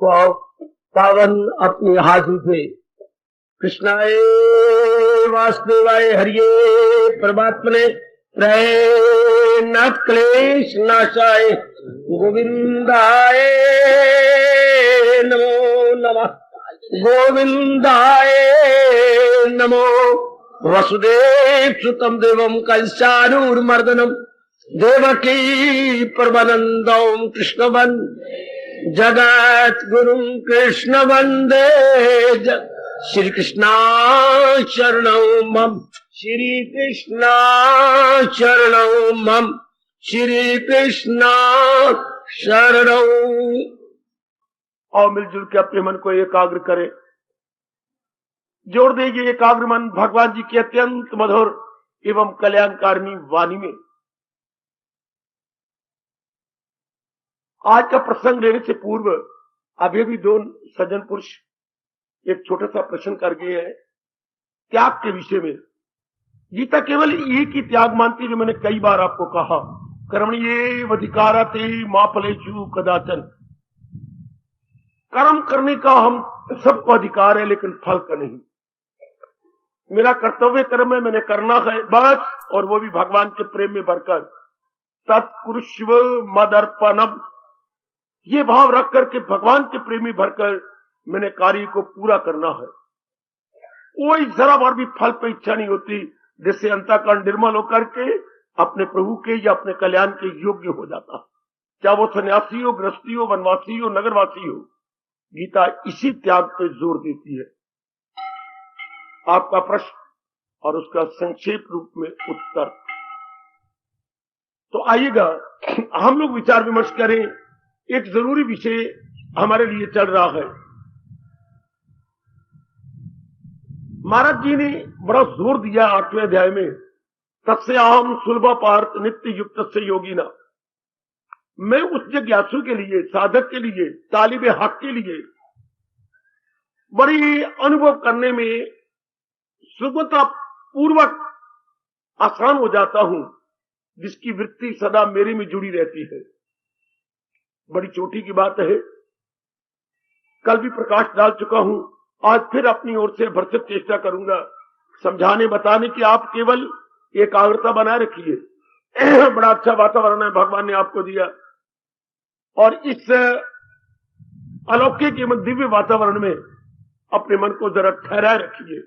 पावन अपनी हाथों से कृष्णाय वासुदेवाय हरिये परमात्मने नाथ क्लेश नाशाय गोविंदाय नमो नमः गोविंदाय नमो वसुदेव सुतम देवम कंसानूरमर्दनम देवकी परमानंदम कृष्ण जगत गुरु कृष्ण वंदे श्री कृष्णा शरणं मम श्री कृष्णा शरणं मम श्री कृष्णा शरणं। और मिलजुल के अपने मन को एकाग्र करें, जोड़ देंगे एकाग्र मन भगवान जी की अत्यंत मधुर एवं कल्याणकारिणी वाणी में। आज का प्रसंग लेने से पूर्व अभी भी दो सज्जन पुरुष एक छोटा सा प्रश्न कर गए हैं त्याग के विषय में। गीता केवल एक ही त्याग मानती है, जो मैंने कई बार आपको कहा, कर्मण्येव अधिकारते मा फलेषु कदाचन। कर्म करने का हम सबको अधिकार है, लेकिन फल का नहीं। मेरा कर्तव्य कर्म है, मैंने करना है बस, और वो भी भगवान के प्रेम में भरकर तत्कुरुष्व मदर्पणम, ये भाव रख करके भगवान के प्रेम में भरकर मैंने कार्य को पूरा करना है। कोई जरा बार भी फल पे इच्छा नहीं होती, जिससे अंतःकरण निर्मल होकर के अपने प्रभु के या अपने कल्याण के योग्य हो जाता। चाहे वो सन्यासी हो, गृहस्थी हो, वनवासी हो, नगरवासी हो, गीता इसी त्याग पे जोर देती है। आपका प्रश्न और उसका संक्षेप रूप में उत्तर। तो आइएगा हम लोग विचार विमर्श करें। एक जरूरी विषय हमारे लिए चल रहा है। महाराज जी ने बड़ा जोर दिया 8वें अध्याय में, तस्य अहम सुलभ पार्थ नित्य युक्त से योगिना। मैं उस जिज्ञासु के लिए, साधक के लिए, तालिबे हक के लिए बड़ी अनुभव करने में सुगमता पूर्वक आसान हो जाता हूं, जिसकी वृत्ति सदा मेरे में जुड़ी रहती है। बड़ी चोटी की बात है, कल भी प्रकाश डाल चुका हूं, आज फिर अपनी ओर से भरसक चेष्टा करूंगा समझाने बताने की। आप केवल एकाग्रता बनाए रखिए। बड़ा अच्छा वातावरण है भगवान ने आपको दिया, और इस अलौकिक एवं दिव्य वातावरण में अपने मन को जरा ठहराए रखिए।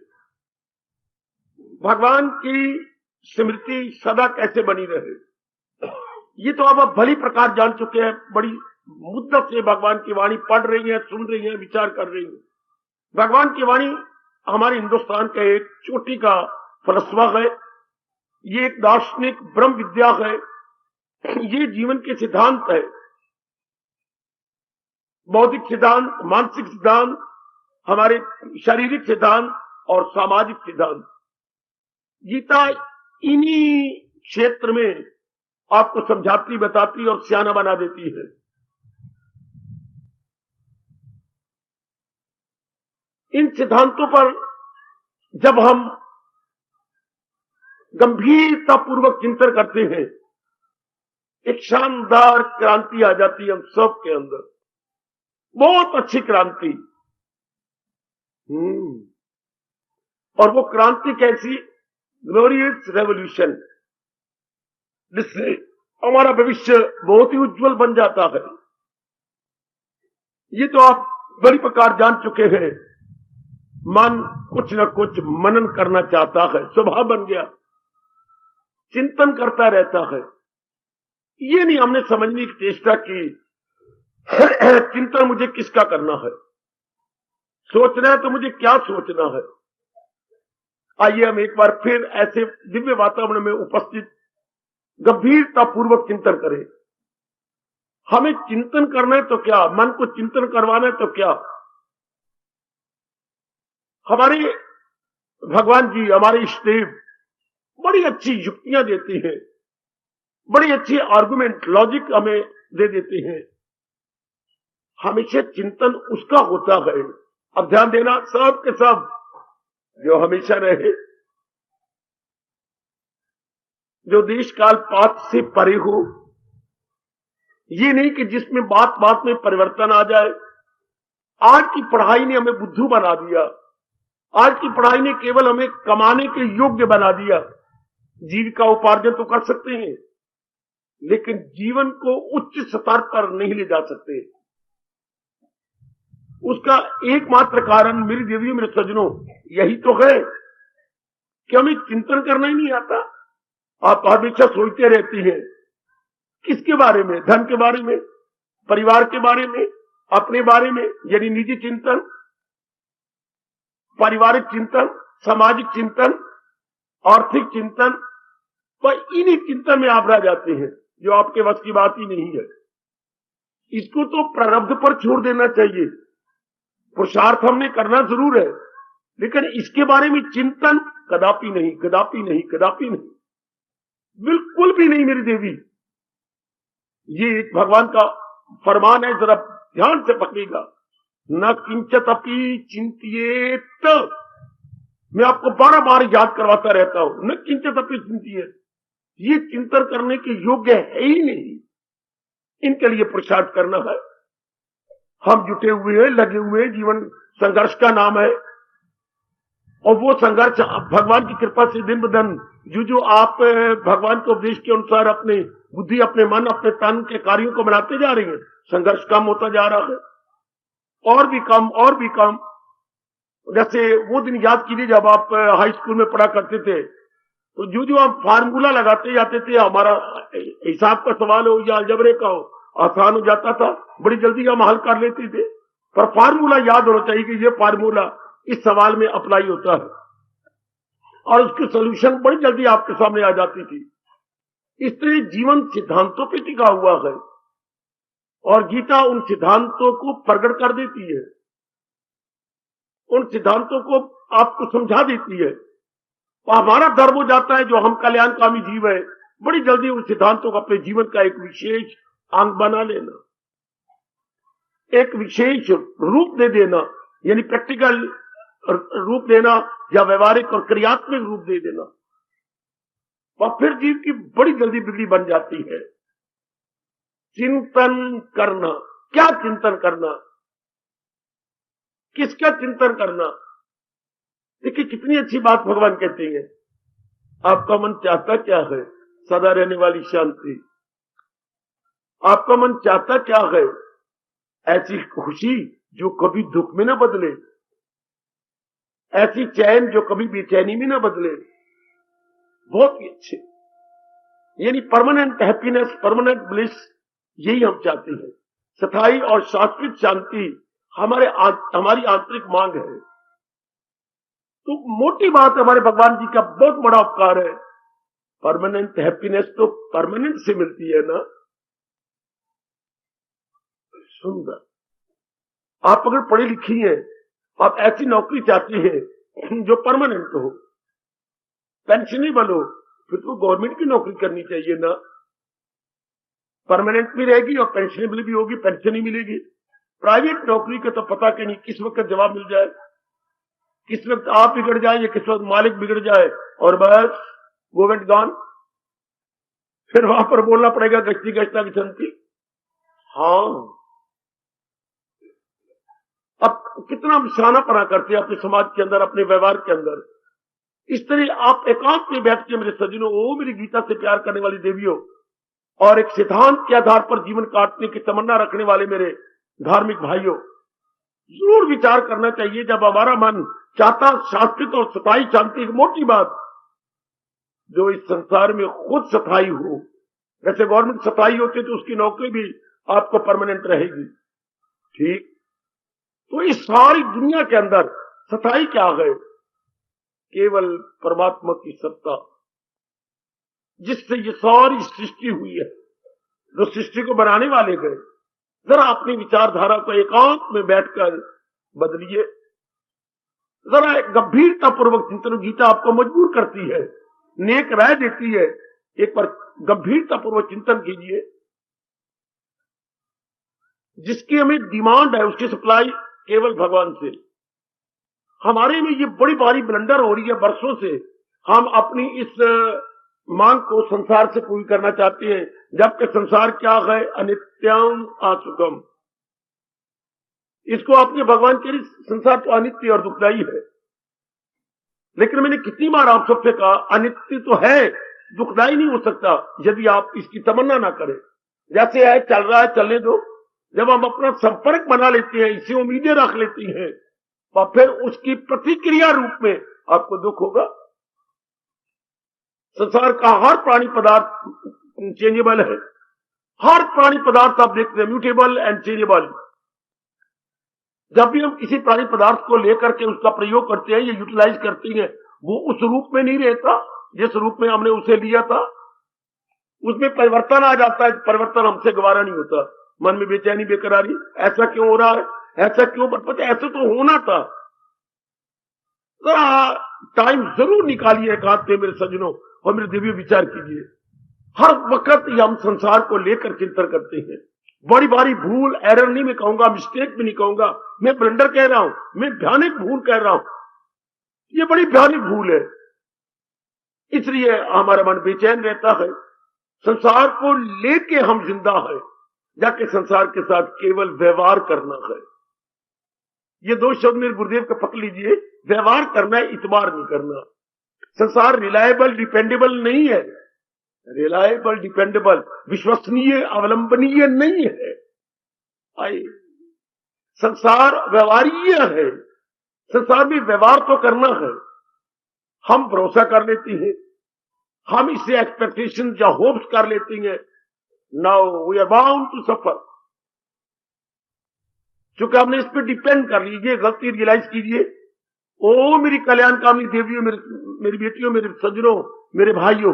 भगवान की स्मृति सदा कैसे बनी रहे, ये तो आप भली प्रकार जान चुके हैं। बड़ी मुद्दत से भगवान की वाणी पढ़ रही है, सुन रही है, विचार कर रही है। भगवान की वाणी हमारे हिंदुस्तान का एक चोटी का फलसफा है, ये एक दार्शनिक ब्रह्म विद्या है, ये जीवन के सिद्धांत है, बौद्धिक सिद्धांत, मानसिक सिद्धांत, हमारे शारीरिक सिद्धांत और सामाजिक सिद्धांत। गीता इन्हीं क्षेत्र में आपको समझाती, बताती और सियाना बना देती है। इन सिद्धांतों पर जब हम गंभीरता पूर्वक चिंतन करते हैं, एक शानदार क्रांति आ जाती है हम सब के अंदर, बहुत अच्छी क्रांति। और वो क्रांति कैसी? ग्लोरियस रेवोल्यूशन, जिससे हमारा भविष्य बहुत ही उज्जवल बन जाता है। ये तो आप बड़ी प्रकार जान चुके हैं। मन कुछ न कुछ मनन करना चाहता है, स्वभाव बन गया, चिंतन करता रहता है। ये नहीं हमने समझने की चेष्टा की चिंतन मुझे किसका करना है, सोचना है तो मुझे क्या सोचना है। आइए हम एक बार फिर ऐसे दिव्य वातावरण में उपस्थित गंभीरता पूर्वक चिंतन करें। हमें चिंतन करना है तो क्या, मन को चिंतन करवाना है तो क्या। हमारे भगवान जी, हमारे इष्टदेव बड़ी अच्छी युक्तियां देती हैं, बड़ी अच्छी आर्गुमेंट, लॉजिक हमें दे देते हैं। हमेशा चिंतन उसका होता है। अब ध्यान देना, सब के सब जो हमेशा रहे, जो देश काल पात से परे हो, ये नहीं कि जिसमें बात बात में परिवर्तन आ जाए, आज की पढ़ाई ने हमें बुद्धू बना दिया। आज की पढ़ाई ने केवल हमें कमाने के योग्य बना दिया। जीविका उपार्जन तो कर सकते हैं, लेकिन जीवन को उच्च स्तर पर नहीं ले जा सकते। उसका एकमात्र कारण मेरी देवियों, मेरे सज्जनों, यही तो है कि हमें चिंतन करना ही नहीं आता। आप हमेशा सोचते रहती हैं किसके बारे में? धन के बारे में, परिवार के बारे में, अपने बारे में, यानी निजी चिंतन, पारिवारिक चिंतन, सामाजिक चिंतन, आर्थिक चिंतन। तो इन्हीं चिंतन में आप रह जाते हैं, जो आपके वश की बात ही नहीं है। इसको तो प्रारब्ध पर छोड़ देना चाहिए। पुरुषार्थ हमने करना जरूर है, लेकिन इसके बारे में चिंतन कदापि नहीं, कदापि नहीं, कदापि नहीं, बिल्कुल भी नहीं मेरी देवी। ये एक भगवान का फरमान है, जरा ध्यान से पकड़ेगा। न किंचित अपि चिंतियेत। मैं आपको बार बार याद करवाता रहता हूं, न किंचित अपि चिंतियेत। ये चिंतन करने के योग्य है ही नहीं। इनके लिए पुरुषार्थ करना है। हम जुटे हुए हैं, लगे हुए हैं। जीवन संघर्ष का नाम है, और वो संघर्ष भगवान की कृपा से दिन ब दिन जो आप भगवान के उपदेश के अनुसार अपने बुद्धि, अपने मन, अपने तन के कार्यों को बनाते जा रहे हैं, संघर्ष कम होता जा रहा है, और भी कम, और भी कम। जैसे वो दिन याद कीजिए जब आप हाई स्कूल में पढ़ा करते थे, तो जो हम फार्मूला लगाते जाते थे, हमारा हिसाब का सवाल हो या अलजबरे का हो, आसान हो जाता था, बड़ी जल्दी हम हल कर लेते थे। पर फार्मूला याद होना चाहिए कि ये फार्मूला इस सवाल में अप्लाई होता है, और उसकी सोल्यूशन बड़ी जल्दी आपके सामने आ जाती थी। इस तरह जीवन सिद्धांतों पर टिका हुआ है, और गीता उन सिद्धांतों को प्रकट कर देती है, उन सिद्धांतों को आपको समझा देती है। और हमारा धर्म हो जाता है, जो हम कल्याणकामी जीव है, बड़ी जल्दी उन सिद्धांतों को अपने जीवन का एक विशेष अंग बना लेना, एक विशेष रूप दे देना, यानी प्रैक्टिकल रूप देना, या व्यवहारिक और क्रियात्मक रूप दे देना। और फिर जीव की बड़ी जल्दी बिगड़ी बन जाती है। चिंतन करना, क्या चिंतन करना, किसका चिंतन करना? देखिए कितनी अच्छी बात भगवान कहते हैं। आपका मन चाहता क्या है? सदा रहने वाली शांति। आपका मन चाहता क्या है? ऐसी खुशी जो कभी दुख में न बदले, ऐसी चैन जो कभी बेचैनी में न बदले। बहुत ही अच्छे, यानी परमानेंट हैप्पीनेस, परमानेंट ब्लिस, यही हम चाहते हैं। स्थायी और शाश्वत शांति हमारी आंतरिक मांग है। तो मोटी बात, हमारे भगवान जी का बहुत बड़ा उपकार है। परमानेंट हैप्पीनेस तो परमानेंट से मिलती है ना। सुंदर। आप अगर पढ़ी लिखी हैं, आप ऐसी नौकरी चाहती हैं जो परमानेंट हो, पेंशनेबल हो, फिर तो गवर्नमेंट की नौकरी करनी चाहिए ना। परमानेंट भी रहेगी और पेंशनेबल भी होगी, पेंशन ही मिलेगी। प्राइवेट नौकरी का तो पता कि नहीं किस वक्त जवाब मिल जाए, किस वक्त आप बिगड़ जाए या किस वक्त मालिक बिगड़ जाए, और बस गोवेंट गॉन। फिर वहां पर बोलना पड़ेगा गश्ती गश्ता की संति। हाँ, अब कितना शाना पना करते हैं अपने समाज के अंदर, अपने व्यवहार के अंदर। इस तरह आप एकांत में बैठ के मेरे सज्जनों, वो मेरी गीता से प्यार करने वाली देवियों, और एक सिद्धांत के आधार पर जीवन काटने की तमन्ना रखने वाले मेरे धार्मिक भाइयों, जरूर विचार करना चाहिए। जब हमारा मन चाहता शाश्वत और स्थायी शांति, एक मोटी बात जो इस संसार में खुद स्थायी हो, जैसे गवर्नमेंट स्थायी होती तो उसकी नौकरी भी आपको परमानेंट रहेगी, ठीक। तो इस सारी दुनिया के अंदर स्थायी क्या है? केवल परमात्मा की सत्ता, जिससे ये सारी सृष्टि हुई है, जो सृष्टि को बनाने वाले गए। जरा अपनी विचारधारा को एकांत में बैठकर बदलिए, जरा गंभीरता पूर्वक चिंतन। गीता आपको मजबूर करती है, नेक राय देती है। एक बार गंभीरता पूर्वक चिंतन कीजिए। जिसकी हमें डिमांड है, उसकी सप्लाई केवल भगवान से। हमारे में ये बड़ी भारी ब्लंडर हो रही है वर्षों से। हम अपनी इस मांग को संसार से पूरी करना चाहते हैं, जबकि संसार क्या है? अनित्यम असुखम। इसको आपने भगवान के लिए संसार तो अनित्य और दुखदाई है, लेकिन मैंने कितनी बार आप सबसे कहा अनित्य तो है, दुखदाई नहीं हो सकता यदि आप इसकी तमन्ना ना करें। जैसे है चल रहा है, चलने दो। जब हम अपना संपर्क बना लेते हैं, इसी उम्मीदें रख लेती हैं, और फिर उसकी प्रतिक्रिया रूप में आपको दुख होगा। संसार का हर प्राणी पदार्थ चेंजेबल है, हर प्राणी पदार्थ आप देखते हैं म्यूटेबल एंड चेंजेबल। जब भी हम किसी प्राणी पदार्थ को लेकर के उसका प्रयोग करते हैं या यूटिलाइज करते हैं, वो उस रूप में नहीं रहता जिस रूप में हमने उसे लिया था, उसमें परिवर्तन आ जाता है। परिवर्तन हमसे गवारा नहीं होता, मन में बेचैनी बेकरारी, ऐसा क्यों हो रहा है, ऐसा क्यों, पता ऐसा तो होना था। टाइम जरूर निकालिए एक हाथ में मेरे सज्जनों और मेरे दिव्य विचार कीजिए। हर वक्त हम संसार को लेकर चिंतन करते हैं। बड़ी बारी भूल, एरर नहीं मैं कहूंगा, मिस्टेक भी नहीं कहूंगा, मैं ब्लंडर कह रहा हूं, मैं भयानक भूल कह रहा हूं। ये बड़ी भयानक भूल है, इसलिए हमारा मन बेचैन रहता है। संसार को लेके हम जिंदा है, जाके संसार के साथ केवल व्यवहार करना है। ये दो शब्द मेरे गुरुदेव का पकड़ लीजिए, व्यवहार करना है, इतबार नहीं करना। संसार रिलायबल डिपेंडेबल नहीं है, रिलायबल डिपेंडेबल विश्वसनीय अवलंबनीय नहीं है। आइए, संसार व्यवहारीय है, संसार में व्यवहार तो करना है। हम भरोसा कर लेते हैं, हम इससे एक्सपेक्टेशन या होप्स कर लेते हैं। Now we are bound to suffer, चूंकि हमने इस पर डिपेंड कर लीजिए। गलती रियलाइज कीजिए। ओ मेरी कल्याणकामी देवियों, मेरी बेटियों, मेरे सज्जनों, मेरे भाइयों,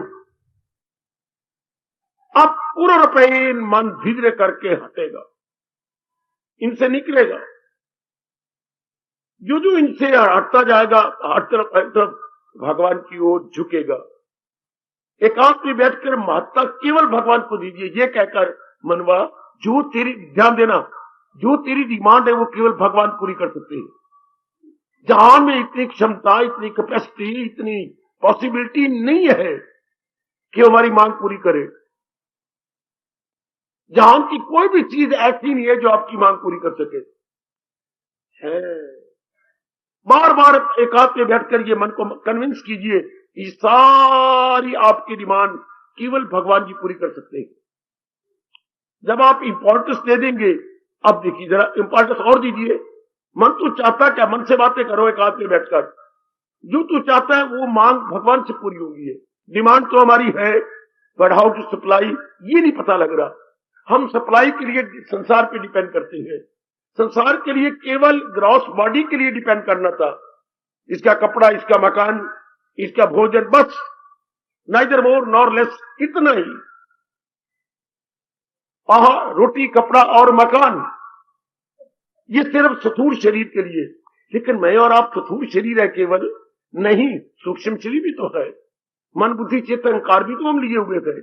अब पूर्ण मन धीरे करके हटेगा, इनसे निकलेगा। जो जो इनसे हटता जाएगा, हर तरफ भगवान की ओर झुकेगा। एकांत में बैठकर महत्ता केवल भगवान को दीजिए, ये कहकर मनवा जो तेरी, ध्यान देना, जो तेरी डिमांड है वो केवल भगवान पूरी कर सकते हैं। जहां में इतनी क्षमता, इतनी कैपेसिटी, इतनी पॉसिबिलिटी नहीं है कि हमारी मांग पूरी करे। जहां की कोई भी चीज ऐसी नहीं है जो आपकी मांग पूरी कर सके है। बार बार एकांत में बैठकर ये मन को कन्विंस कीजिए कि सारी आपकी डिमांड केवल भगवान जी पूरी कर सकते हैं। जब आप इंपॉर्टेंस दे देंगे, अब देखिए जरा इंपॉर्टेंस और दीजिए। मन तो चाहता क्या, मन से बातें करो एकांत में बैठकर, जो तू चाहता है वो मांग भगवान से पूरी होगी है। डिमांड तो हमारी है, बट हाउ टू सप्लाई ये नहीं पता लग रहा। हम सप्लाई के लिए संसार पे डिपेंड करते हैं। संसार के लिए केवल ग्रॉस बॉडी के लिए डिपेंड करना था, इसका कपड़ा, इसका मकान, इसका भोजन, बस, नाइदर मोर नॉर लेस, इतना ही। रोटी, कपड़ा और मकान, ये सिर्फ स्थूल शरीर के लिए। लेकिन मैं और आप स्थूल शरीर है केवल नहीं, सूक्ष्म शरीर भी तो है। मन, बुद्धि, चित्त, अहंकार भी तो हम लिए हुए थे।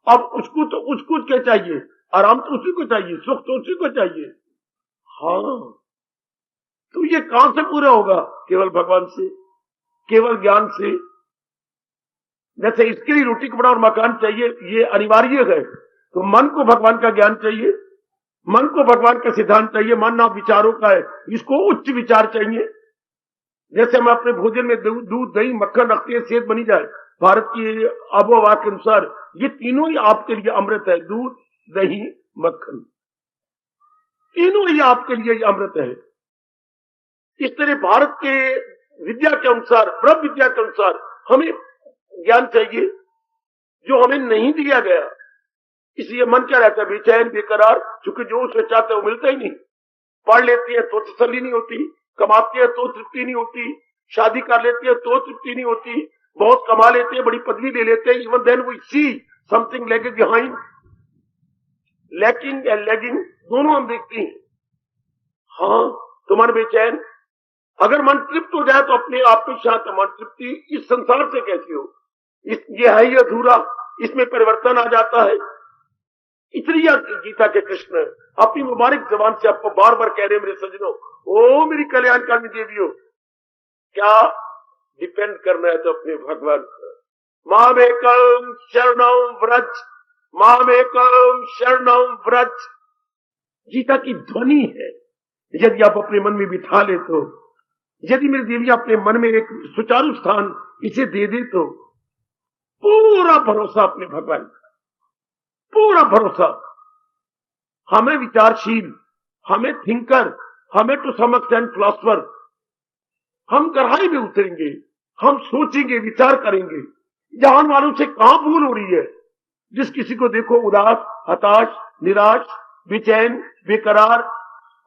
अब उसको क्या चाहिए? आराम तो उसी को चाहिए, सुख तो उसी को चाहिए। हाँ, तो ये कहां से पूरा होगा? केवल भगवान से, केवल ज्ञान से। जैसे इसके लिए रोटी, कपड़ा और मकान चाहिए, ये अनिवार्य है, तो मन को भगवान का ज्ञान चाहिए, मन को भगवान का सिद्धांत चाहिए। मन ना विचारों का है, इसको उच्च विचार चाहिए। जैसे हम अपने भोजन में दूध, दही, मक्खन रखते हैं, सेहत बनी जाए। भारत की आबोहवा के अनुसार ये तीनों ही आपके लिए अमृत है। दूध, दही, मक्खन, तीनों ही आपके लिए अमृत है। इस तरह भारत के विद्या के अनुसार, ब्रह्म विद्या के अनुसार हमें ज्ञान चाहिए जो हमें नहीं दिया गया। इसलिए मन क्या रहता है? बेचैन, बेकरार, क्योंकि जो उसमें चाहते हैं वो मिलता ही नहीं। पढ़ लेती है तो तसल्ली नहीं होती, कमाती है तो तृप्ति नहीं होती, शादी कर लेती है तो तृप्ति नहीं होती, बहुत कमा लेते हैं, बड़ी पदवी ले लेते हैं, even then we see something lagging behind. Lacking and lagging दोनों हम देखते हैं। हाँ, तो मन बेचैन। अगर मन तृप्त हो जाए तो अपने आप में शांत। मन तृप्ति इस संसार से कैसी हो? ये है ही अधूरा, इसमें परिवर्तन आ जाता है। इसलिए गीता के कृष्ण अपनी मुबारक जबान से आपको बार बार कह रहे हैं, मेरे सज्जनों, ओ मेरी कल्याणकामी देवियों, क्या डिपेंड करना है तो अपने भगवान पर। मामेकम शरणम व्रज, मामेकम शरणम व्रज। गीता की ध्वनि है। यदि आप अपने मन में बिठा ले तो, यदि मेरी देवी अपने मन में एक सुचारू स्थान इसे दे दे तो पूरा भरोसा अपने भगवान का, पूरा भरोसा। हमें विचारशील, हमें थिंकर, हमें टू सम एक्सटेंट फिलॉसफर, हम गहराई में उतरेंगे, हम सोचेंगे, विचार करेंगे। जहान वालों से कहां भूल हो रही है? जिस किसी को देखो उदास, हताश, निराश, बेचैन, बेकरार,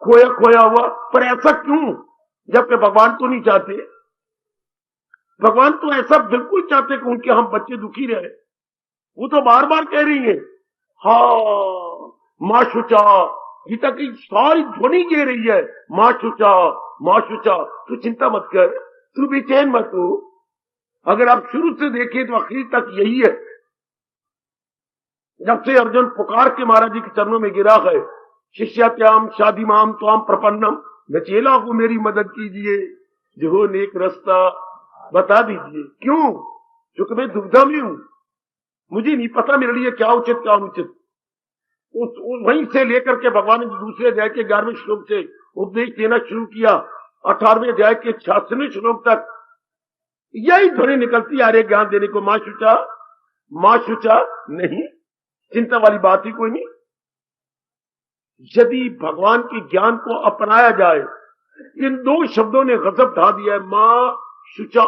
खोया खोया हुआ, पर ऐसा क्यों? जबकि भगवान तो नहीं चाहते। भगवान तो ऐसा बिल्कुल चाहते कि उनके हम बच्चे दुखी रहे। वो तो बार बार कह रही है, हाँ मां शुचा, गीता की सारी ध्वनि कह रही है, मां शुचा, मां शुचा, तू चिंता मत कर, तू बेचैन मत हो। अगर आप शुरू से देखें तो आखिर तक यही है। जब से अर्जुन पुकार के महाराज जी के चरणों में गिरा है, शिष्यात्याम शादिमाम त्वाम प्रपन्नम, मैं चेला को मेरी मदद कीजिए, जो हो नेक रास्ता बता दीजिए। क्यों? क्योंकि मैं दुविधा में हूं, मुझे नहीं पता मेरे लिए क्या उचित क्या अनुचित। वहीं से लेकर के भगवान ने दूसरे अध्याय के 11वें श्लोक से उपदेश देना शुरू किया, 18वें अध्याय के 86वें श्लोक तक यही ध्वनि निकलती आ रही है ज्ञान देने को, मां शुचा, मां शुचा नहीं, चिंता वाली बात ही कोई नहीं। यदि भगवान के ज्ञान को अपनाया जाए, इन दो शब्दों ने गजब ढा दिया है, मां शुचा।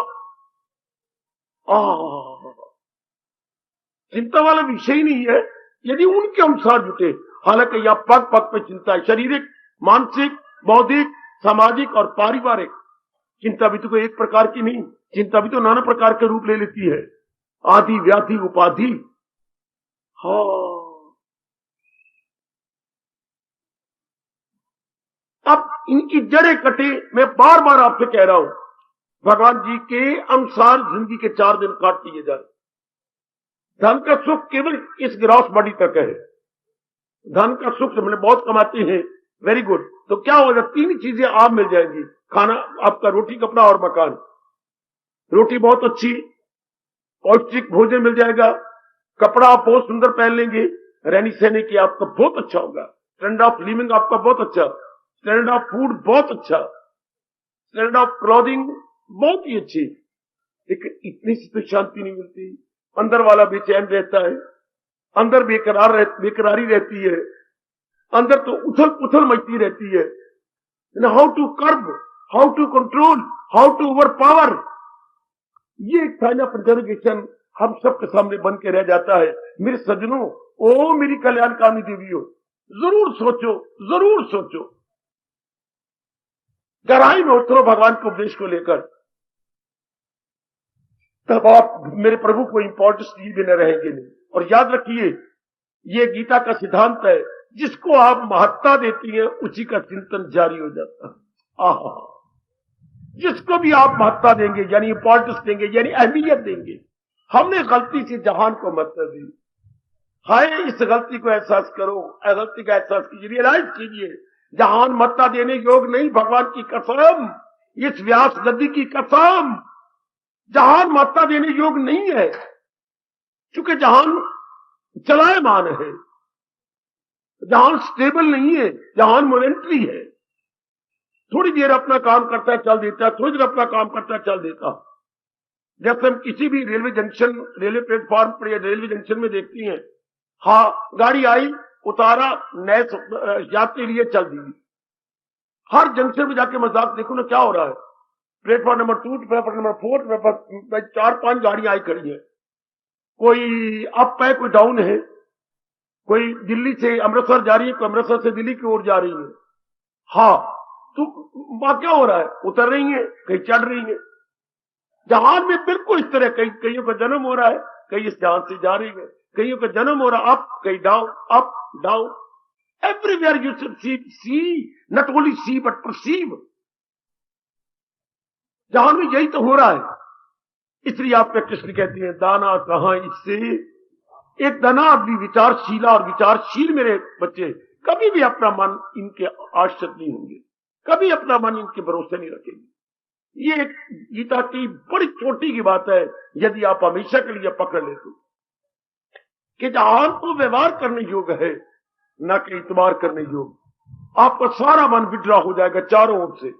चिंता वाला विषय ही नहीं है यदि उनके अनुसार जुटे। हालांकि यह पग पग पे चिंता है, शारीरिक, मानसिक, बौद्धिक, सामाजिक और पारिवारिक। चिंता भी तो कोई एक प्रकार की नहीं, चिंता भी तो नाना प्रकार के रूप ले लेती है, आदि व्याधि उपाधि। हाँ, अब इनकी जड़ें कटे। मैं बार बार आपसे कह रहा हूं, भगवान जी के अनुसार जिंदगी के 4 दिन काट दिए जा रहे। धन का सुख केवल इस ग्रॉस बॉडी तक है। धन का सुख से मतलब बहुत कमाते हैं, वेरी गुड। तो क्या होगा? 3 चीजें आप मिल जाएंगी, खाना आपका, रोटी कपड़ा और मकान। रोटी बहुत अच्छी, पौष्टिक भोजन मिल जाएगा, कपड़ा आप बहुत सुंदर पहन लेंगे, रहने सहने की आपका बहुत अच्छा होगा, स्टैंडर्ड ऑफ लिविंग आपका बहुत अच्छा, स्टैंडर्ड ऑफ फूड बहुत अच्छा, स्टैंडर्ड ऑफ क्लॉथिंग बहुत ही अच्छी। लेकिन इतनी सी तो शांति नहीं मिलती। अंदर वाला बेचैन रहता है, अंदर बेकरारी रहती है, अंदर तो उथल पुथल मचती रहती है। How to curb, how to control, how to overpower, ये एक साइन ऑफ इंटरोगेशन हम सबके सामने बन के रह जाता है। मेरे सज्जनों, ओ मेरी कल्याणकामी देवियों, जरूर सोचो, जरूर सोचो, गहराई में उतरो भगवान के उपदेश को लेकर, तब आप मेरे प्रभु को इंपॉर्टेंस दिए बिना रहेंगे नहीं। और याद रखिए, ये गीता का सिद्धांत है, जिसको आप महत्ता देती हैं उसी का चिंतन जारी हो जाता है। आहा, जिसको भी आप महत्ता देंगे यानी इंपॉर्टेंस देंगे यानी अहमियत देंगे। हमने गलती से जहान को महत्ता दी, हाय इस गलती को एहसास करो, गलती का एहसास कीजिए, रियलाइज कीजिए, जहान महत्ता देने योग नहीं, भगवान की कसम, इस व्यास गद्दी की कसम, जहान महत्ता देने योग नहीं है। क्योंकि जहान चलायमान है, जहान स्टेबल नहीं है, जहान मोमेंटरी है। थोड़ी देर अपना काम करता है, चल देता है, थोड़ी देर अपना काम करता है, चल देता। जैसे हम किसी भी रेलवे जंक्शन, रेलवे प्लेटफॉर्म पर या रेलवे जंक्शन में देखती हैं, हाँ गाड़ी आई, उतारा, नए यात्री लिए चल दी। हर जंक्शन में जाके मजाक देखो ना क्या हो रहा है। प्लेटफॉर्म नंबर 2, प्लेटफॉर्म नंबर 4 पर 4-5 गाड़ियां आई खड़ी है, कोई अप है, कोई डाउन है, कोई दिल्ली से अमृतसर जा रही है, कोई अमृतसर से दिल्ली की ओर जा रही है। हाँ, तो क्या हो रहा है? उतर रही है, कहीं चढ़ रही है। जहान में बिल्कुल इस तरह, कईयों का जन्म हो रहा है, कई इस जहान से जा रही है, कईयों का जन्म हो रहा अप, कहीं down, up down, everywhere you should see, not only see but perceive. जहान में यही तो हो रहा है। इसलिए आप कृष्ण कहते हैं, दाना कहां इससे, एक दाना भी विचारशीला और विचारशील मेरे बच्चे कभी भी अपना मन इनके आश्रित नहीं होंगे, कभी अपना मन इनके भरोसे नहीं रखेंगे। ये एक गीता की बड़ी छोटी की बात है, यदि आप हमेशा के लिए पकड़ लेते कि जहान को व्यवहार करने योग्य है, न कि इतबार करने योग्य। आपका सारा मन विड्रॉ हो जाएगा चारों ओर से।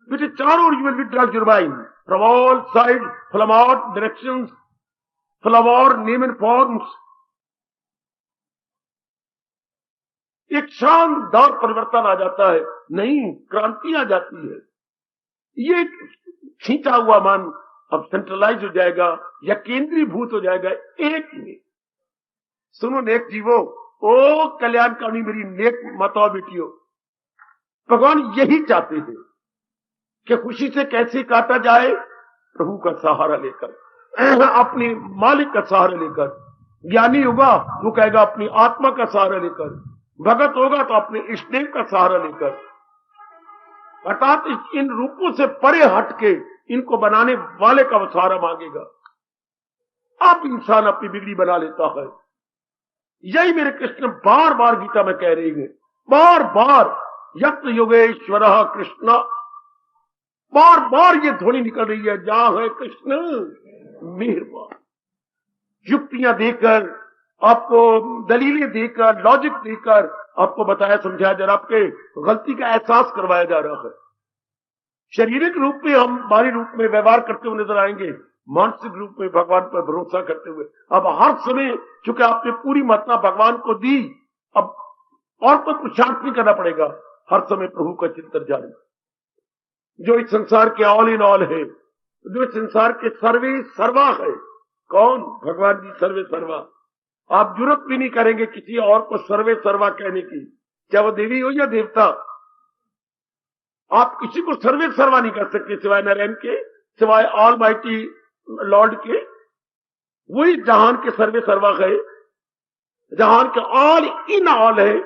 बेटे चारों ओर you will withdraw your mind from all side, from all directions, from all name and forms. एक शानदार परिवर्तन आ जाता है, नहीं क्रांति आ जाती है। ये खींचा हुआ मन अब सेंट्रलाइज हो जाएगा या केंद्रीभूत हो जाएगा एक में। सुनो नेक जीवो, ओ कल्याणकामी मेरी नेक माताओं बेटियों, भगवान यही चाहते हैं कि खुशी से कैसे काटा जाए, प्रभु का सहारा लेकर, अपने मालिक का सहारा लेकर। ज्ञानी होगा वो कहेगा अपनी आत्मा का सहारा लेकर, भगत होगा तो अपने इष्टदेव का सहारा लेकर, अर्थात इन रूपों से परे हटके इनको बनाने वाले का सहारा मांगेगा। अब इंसान अपनी बिगड़ी बना लेता है। यही मेरे कृष्ण बार बार गीता में कह रही है, बार बार यत्र योगेश्वर कृष्ण, बार बार ये ध्वनि निकल रही है, जहां है कृष्ण मेहरबान। युक्तियां देकर, आपको दलीलें देकर, लॉजिक देकर आपको बताया समझाया जा रहा, आपके गलती का एहसास करवाया जा रहा है। शारीरिक रूप में हम बाहरी रूप में व्यवहार करते हुए नजर आएंगे, मानसिक रूप में भगवान पर भरोसा करते हुए। अब हर समय चूंकि आपने पूरी महत्ता भगवान को दी, अब और कोई पुरुषार्थ नहीं करना पड़ेगा, हर समय प्रभु का चिंतन जारी, जो इस संसार के ऑल इन ऑल है, जो इस संसार के सर्वे सर्वा है। कौन? भगवान जी सर्वे सर्वा। आप जरूरत भी नहीं करेंगे किसी और को सर्वे सर्वा कहने की, चाहे वो देवी हो या देवता। आप किसी को सर्वे सर्वा नहीं कर सकते सिवाय नारायण के, सिवाय ऑल माइटी लॉर्ड के। वही जहान के सर्वे सर्वा है, जहान के ऑल इन ऑल है।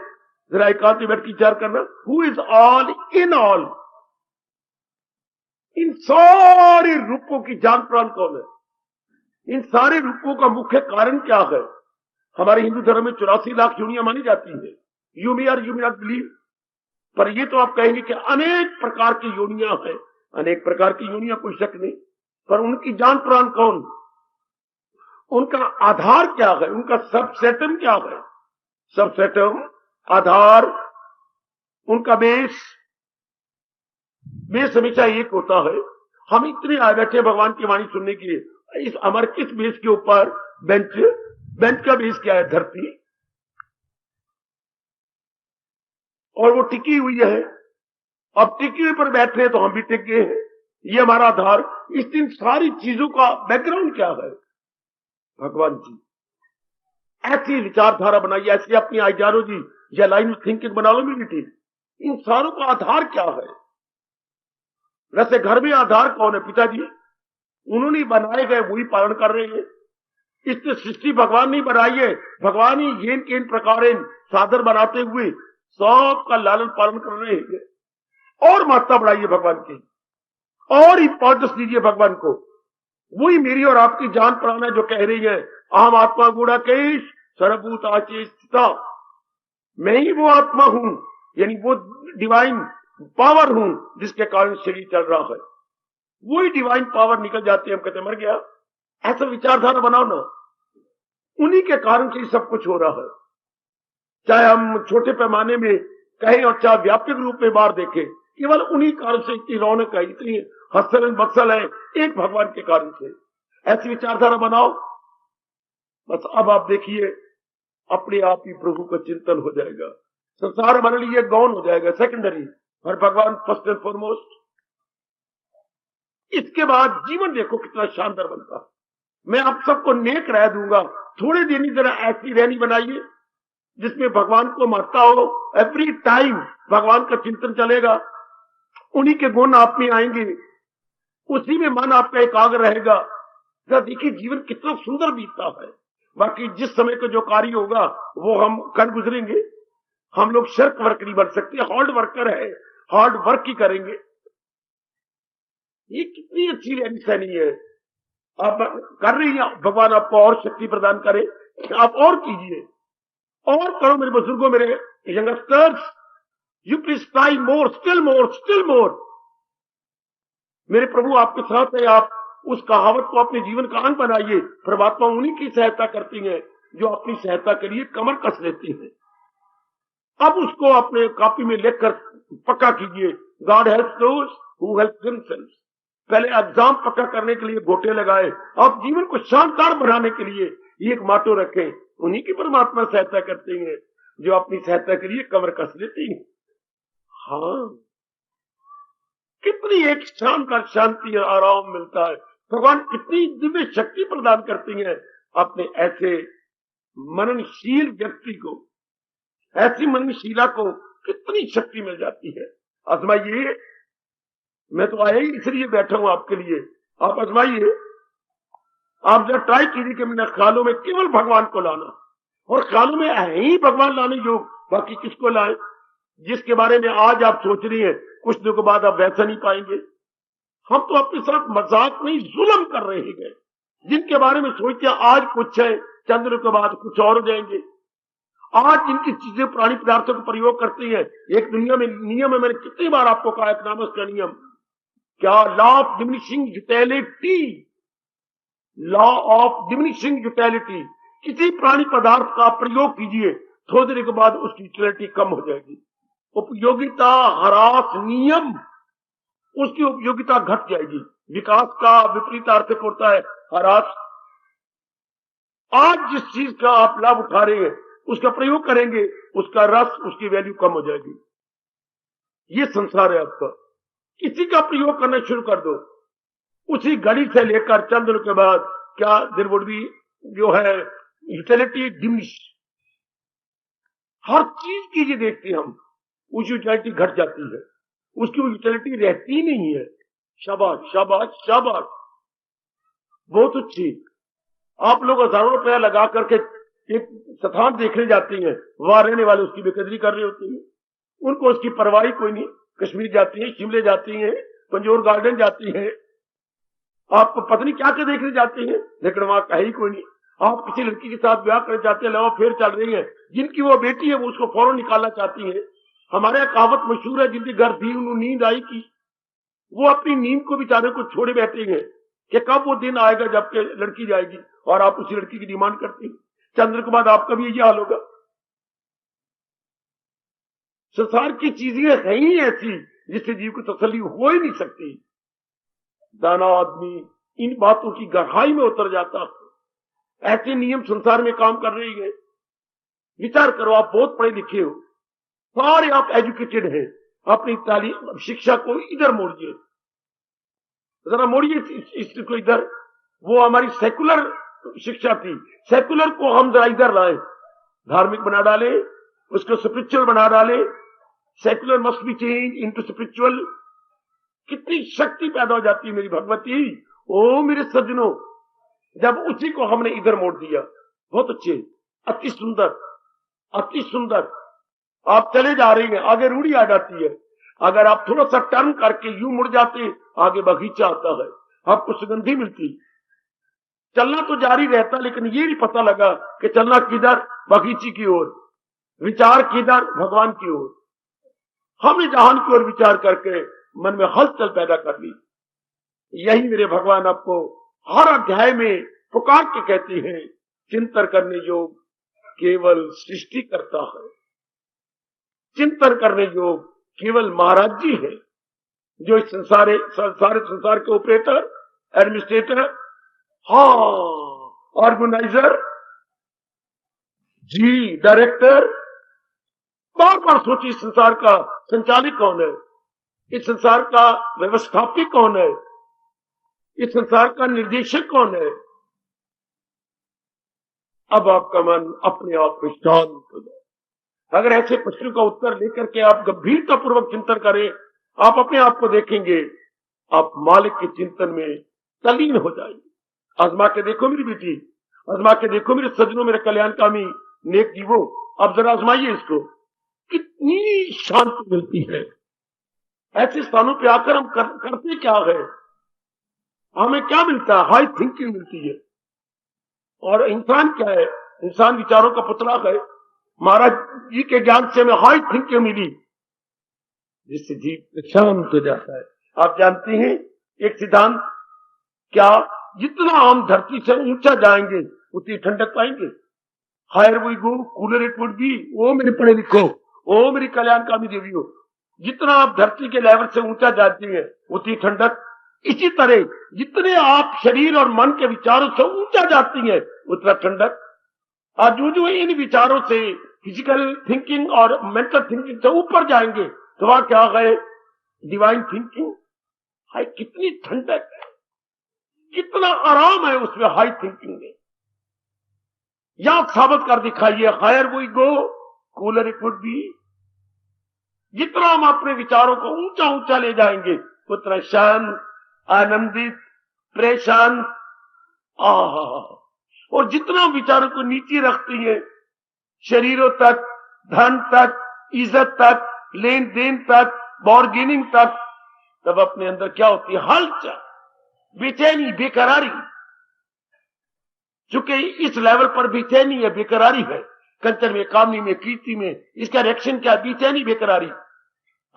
जरा एकांत में बैठ के विचार करना, who is all in all. इन सारे रूपों की जान प्राण कौन है? इन सारे रूपों का मुख्य कारण क्या है? हमारे हिंदू धर्म में 84 लाख योनियां मानी जाती है। You may or you may not believe, पर ये तो आप कहेंगे कि अनेक प्रकार की योनियां हैं। अनेक प्रकार की योनियां, कोई शक नहीं, पर उनकी जान प्राण कौन? उनका आधार क्या है? उनका सबसेटम क्या है? सबसेटम, आधार, उनका बेस हमेशा एक होता है। हम इतने आए बैठे भगवान की वाणी सुनने के लिए, इस हमारे किस बेस के ऊपर? बेंच का बेस क्या है? धरती, और वो टिकी हुई है। अब टिकी हुई पर बैठे हैं तो हम भी टिक गए हैं, ये हमारा आधार। इस इन सारी चीजों का बैकग्राउंड क्या है? भगवान जी। ऐसी विचारधारा बनाइए, ऐसी अपनी आइडियोलॉजी या लाइन ऑफ थिंकिंग बना लो बेटी। इन सारों का आधार क्या है? वैसे घर में आधार कौन है? पिताजी, उन्होंने बनाए गए वही पालन कर रहे हैं। इससे सृष्टि भगवान नहीं बनाई है, भगवान ही येन केन प्रकार साधन बनाते हुए सबका लालन पालन कर रहे हैं। और महत्ता बढ़ाइए भगवान की, और इंपॉर्टेंस दीजिए भगवान को। वही मेरी और आपकी जान प्राण है जो कह रही है, अहम आत्मा गुड़ा केश सर्वभूत आचेष्टा। मैं ही वो आत्मा हूं, यानी वो डिवाइन पावर हूं जिसके कारण शरीर चल रहा है। वही डिवाइन पावर निकल जाती है, हम कहते मर गया। ऐसा विचारधारा बनाओ ना, उन्हीं के कारण से सब कुछ हो रहा है। चाहे हम छोटे पैमाने में कहें और चाहे व्यापक रूप में बाहर देखें, केवल उन्हीं कारण से इतनी रौनक है, इतनी हसल बक्सल है, एक भगवान के कारण से। ऐसी विचारधारा बनाओ, बस अब आप देखिए अपने आप ही प्रभु का चिंतन हो जाएगा। संसार हमारे लिए गौण हो जाएगा, सेकेंडरी, और भगवान फर्स्ट एंड फॉरमोस्ट। इसके बाद जीवन देखो कितना शानदार बनता है। मैं आप सबको नेक राय दूंगा, थोड़े दिन ही जरा ऐसी रहनी बनाइए जिसमें भगवान को महत्ता हो। एवरी टाइम भगवान का चिंतन चलेगा, उन्हीं के गुण आप में आएंगे, उसी में मन आपका एकाग्र रहेगा। जरा देखिए जीवन कितना सुंदर बीतता है। बाकी जिस समय को जो कार्य होगा वो हम कर गुजरेंगे। हम लोग शर्क वर्क नहीं बन सकते, हार्ड वर्कर है, हार्ड वर्क ही करेंगे। ये कितनी अच्छी रहनी सहनी है, आप कर रही हैं। भगवान आपको और शक्ति प्रदान करे, आप और कीजिए, और करो मेरे बुजुर्गों, मेरे youngsters, you please try more, still more, still more. मेरे प्रभु आपके साथ है। आप उस कहावत को अपने जीवन का अंग बनाइए। परमात्मा उन्हीं की सहायता करती है जो अपनी सहायता के लिए कमर कस लेती है। अब उसको अपने कॉपी में लिखकर पक्का कीजिए, God help those who help themselves. पहले एग्जाम पक्का करने के लिए गोटे लगाए, अब जीवन को शानदार बनाने के लिए ये एक माटो रखें। उन्हीं की परमात्मा सहायता करते हैं जो अपनी सहायता के लिए कमर कस लेती हैं। हाँ, कितनी एक शानदार शांति और आराम मिलता है। भगवान कितनी दिव्य शक्ति प्रदान करती है अपने ऐसे मननशील व्यक्ति को, ऐसी मननशीला को कितनी शक्ति मिल जाती है। आजमाइए, मैं तो आया ही इसलिए बैठा हूं आपके लिए, आप आजमाइए। आप जब ट्राई कीजिए कि मैंने ख्यालों में केवल भगवान को लाना, और ख्यालों में है ही भगवान लाने योग, बाकी किसको लाए। जिसके बारे में आज आप सोच रही हैं, कुछ दिनों के बाद आप वैसा नहीं पाएंगे। हम तो अपने साथ मजाक नहीं, जुल्म कर रहे हैं। जिनके बारे में सोचते आज कुछ है, चंद दिनों के बाद कुछ और हो जाएंगे। आज जिनकी चीजें प्राणी पदार्थों का प्रयोग करती है, एक दुनिया में नियम है, मैंने कितनी बार आपको कहा, इकोनॉमिक्स का नियम क्या, law of diminishing utility, law of diminishing utility. किसी प्राणी पदार्थ का प्रयोग कीजिए, थोड़ी देर के बाद उसकी यूटिलिटी कम हो जाएगी। उपयोगिता ह्रास नियम, उसकी उपयोगिता घट जाएगी। विकास का विपरीत अर्थ होता है ह्रास। आज जिस चीज का आप लाभ उठा रहे हैं, उसका प्रयोग करेंगे, उसका रस, उसकी वैल्यू कम हो जाएगी। ये संसार है आपका। किसी का प्रयोग करना शुरू कर दो, उसी घड़ी से लेकर चंद दिनों के बाद क्या देयर वुड बी जो है यूटिलिटी डिमिनिश। हर चीज की ये देखते हैं हम, उसकी यूटिलिटी घट जाती है, उसकी यूटिलिटी रहती नहीं है। शाबाश शाबाश शाबाश, बहुत अच्छी। आप लोग हजारों रुपया लगा करके एक स्थान देखने जाते हैं, वहां रहने वाले उसकी बेकदरी कर रहे होते हैं, उनको उसकी परवाही कोई नहीं। कश्मीर जाती है, शिमले जाती है, पंजोर गार्डन जाती है, आपको पत्नी क्या क्या देखने जाते हैं, लेकिन वहां कहीं कोई नहीं। आप किसी लड़की के साथ ब्याह करना चाहते हैं, लव अफेयर चल रही है, जिनकी वो बेटी है वो उसको फौरन निकालना चाहती है। हमारे यहाँ कहावत मशहूर है, जिनके घर थी उन्हें नींद आई की, वो अपनी नींद को बेचारे को छोड़े बैठे हैं कि कब वो दिन आएगा जबकि लड़की जाएगी, और आप उसी लड़की की डिमांड करते हैं। चंद्र के बाद आपका भी यही हाल होगा। संसार की चीजें है ही ऐसी जिससे जीव को तसल्ली हो ही नहीं सकती। दाना आदमी इन बातों की गहराई में उतर जाता है। ऐसे नियम संसार में काम कर रही है। विचार करो, आप बहुत पढ़े लिखे हो, सारे आप एजुकेटेड हैं, अपनी तालीम शिक्षा को इधर मोड़िए, जरा मोड़िए इसको इधर। वो हमारी सेकुलर शिक्षा थी, सेकुलर को हम जरा इधर लाए, धार्मिक बना डाले, उसको स्पिरिचुअल बना डाले। Secular must be change into spiritual. कितनी शक्ति पैदा हो जाती है मेरी भगवती, ओ मेरे सज्जनों, जब उसी को हमने इधर मोड़ दिया। बहुत अच्छे, अति सुंदर, अति सुंदर। आप चले जा रही हैं, आगे रूढ़ी आ जाती है। अगर आप थोड़ा सा टर्न करके यूं मुड़ जाते, आगे बगीचा आता है, आपको सुगंधी मिलती। चलना तो जारी रहता, लेकिन ये नहीं पता लगा कि चलना किधर, बगीचे की ओर, विचार किधर, भगवान की ओर। हमने जहान की ओर विचार करके मन में हलचल पैदा कर ली। यही मेरे भगवान आपको हर अध्याय में पुकार के कहते हैं, चिंतन करने योग केवल सृष्टि करता है। चिंतन करने योग केवल महाराज जी है, जो इस सारे संसार के ऑपरेटर, एडमिनिस्ट्रेटर, हाँ ऑर्गेनाइजर जी, डायरेक्टर। बार बार सोचिए, इस संसार का संचालक कौन है, इस संसार का व्यवस्थापक कौन है, इस संसार का निर्देशक कौन है। अब आपका मन अपने आप में शांत हो जाए। अगर ऐसे प्रश्नों का उत्तर लेकर के आप गंभीरता पूर्वक चिंतन करें, आप अपने आप को देखेंगे, आप मालिक के चिंतन में तल्लीन हो जाएंगे। आजमा के देखो मेरी बेटी, आजमा के देखो मेरे सज्जनों, मेरे कल्याणकामी नेक जीवों, आप जरा आजमाइए इसको, कितनी शांति मिलती है। ऐसे स्थानों पे आकर हम करते क्या है, हमें क्या मिलता है, हाई थिंकिंग मिलती है। और इंसान क्या है, इंसान विचारों का पुतला है। महाराज जी के ज्ञान से हमें हाई थिंकिंग मिली, जिससे जीव शांत हो जाता है। आप जानते हैं एक सिद्धांत, क्या जितना हम धरती से ऊंचा जाएंगे उतनी ठंडक पाएंगे। Higher we go cooler it would be. वो मेरे पढ़े लिखो, ओ मेरी कल्याणकामी देवी हो। जितना आप धरती के लेवल से ऊंचा जाती हैं उतनी ठंडक, इसी तरह जितने आप शरीर और मन के विचारों से ऊंचा जाती हैं उतना ठंडक। और जो इन विचारों से फिजिकल थिंकिंग और मेंटल थिंकिंग से ऊपर जाएंगे तो वहां क्या गए, डिवाइन थिंकिंग। हाय कितनी ठंडक है, कितना आराम है उसमें हाई थिंकिंग में। या साबित कर दिखाइए, higher we go cooler it would be. जितना हम अपने विचारों को ऊंचा ऊंचा ले जाएंगे उतना शांत, आनंदित, परेशान। और जितना हम विचारों को नीचे रखती हैं, शरीरों तक, धन तक, इज्जत तक, लेन देन तक, बार्गेनिंग तक, तब अपने अंदर क्या होती है, हलचल, बेचैनी, बेकरारी। चूंकि इस लेवल पर बेचैनी है, बेकरारी है, कंचन में, कामनी में, कीर्ति में, इसका रिएक्शन क्या, बेचैनी, बेकरारी।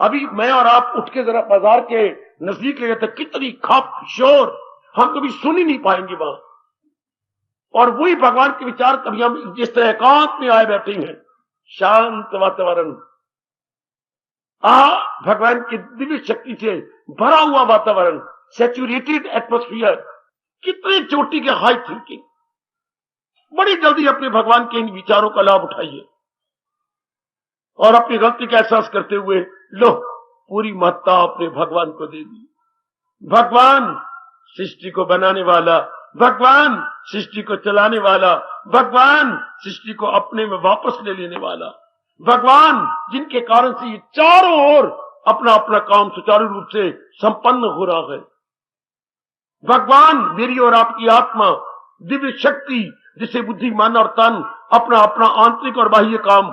अभी मैं और आप उठ के जरा बाजार के नजदीक ले गए तो कितनी खप शोर, हम कभी सुन ही नहीं पाएंगे वहां। और वही भगवान के विचार कभी हम जिस तरह एकांत में आए बैठे हैं, शांत वातावरण, भगवान की दिव्य शक्ति से भरा हुआ वातावरण, सैचुरेटेड एटमॉस्फियर, कितने चोटी के हाई थिंकिंग। बड़ी जल्दी अपने भगवान के इन विचारों का लाभ उठाइए और अपनी गलती का एहसास करते हुए लो पूरी महत्ता अपने भगवान को दे दी। भगवान सृष्टि को बनाने वाला, भगवान सृष्टि को चलाने वाला, भगवान सृष्टि को अपने में वापस ले लेने वाला, भगवान जिनके कारण से ये चारों ओर अपना अपना काम सुचारू रूप से संपन्न हो रहा है। भगवान मेरी और आपकी आत्मा, दिव्य शक्ति जिसे बुद्धि, मन और तन अपना अपना आंतरिक और बाह्य काम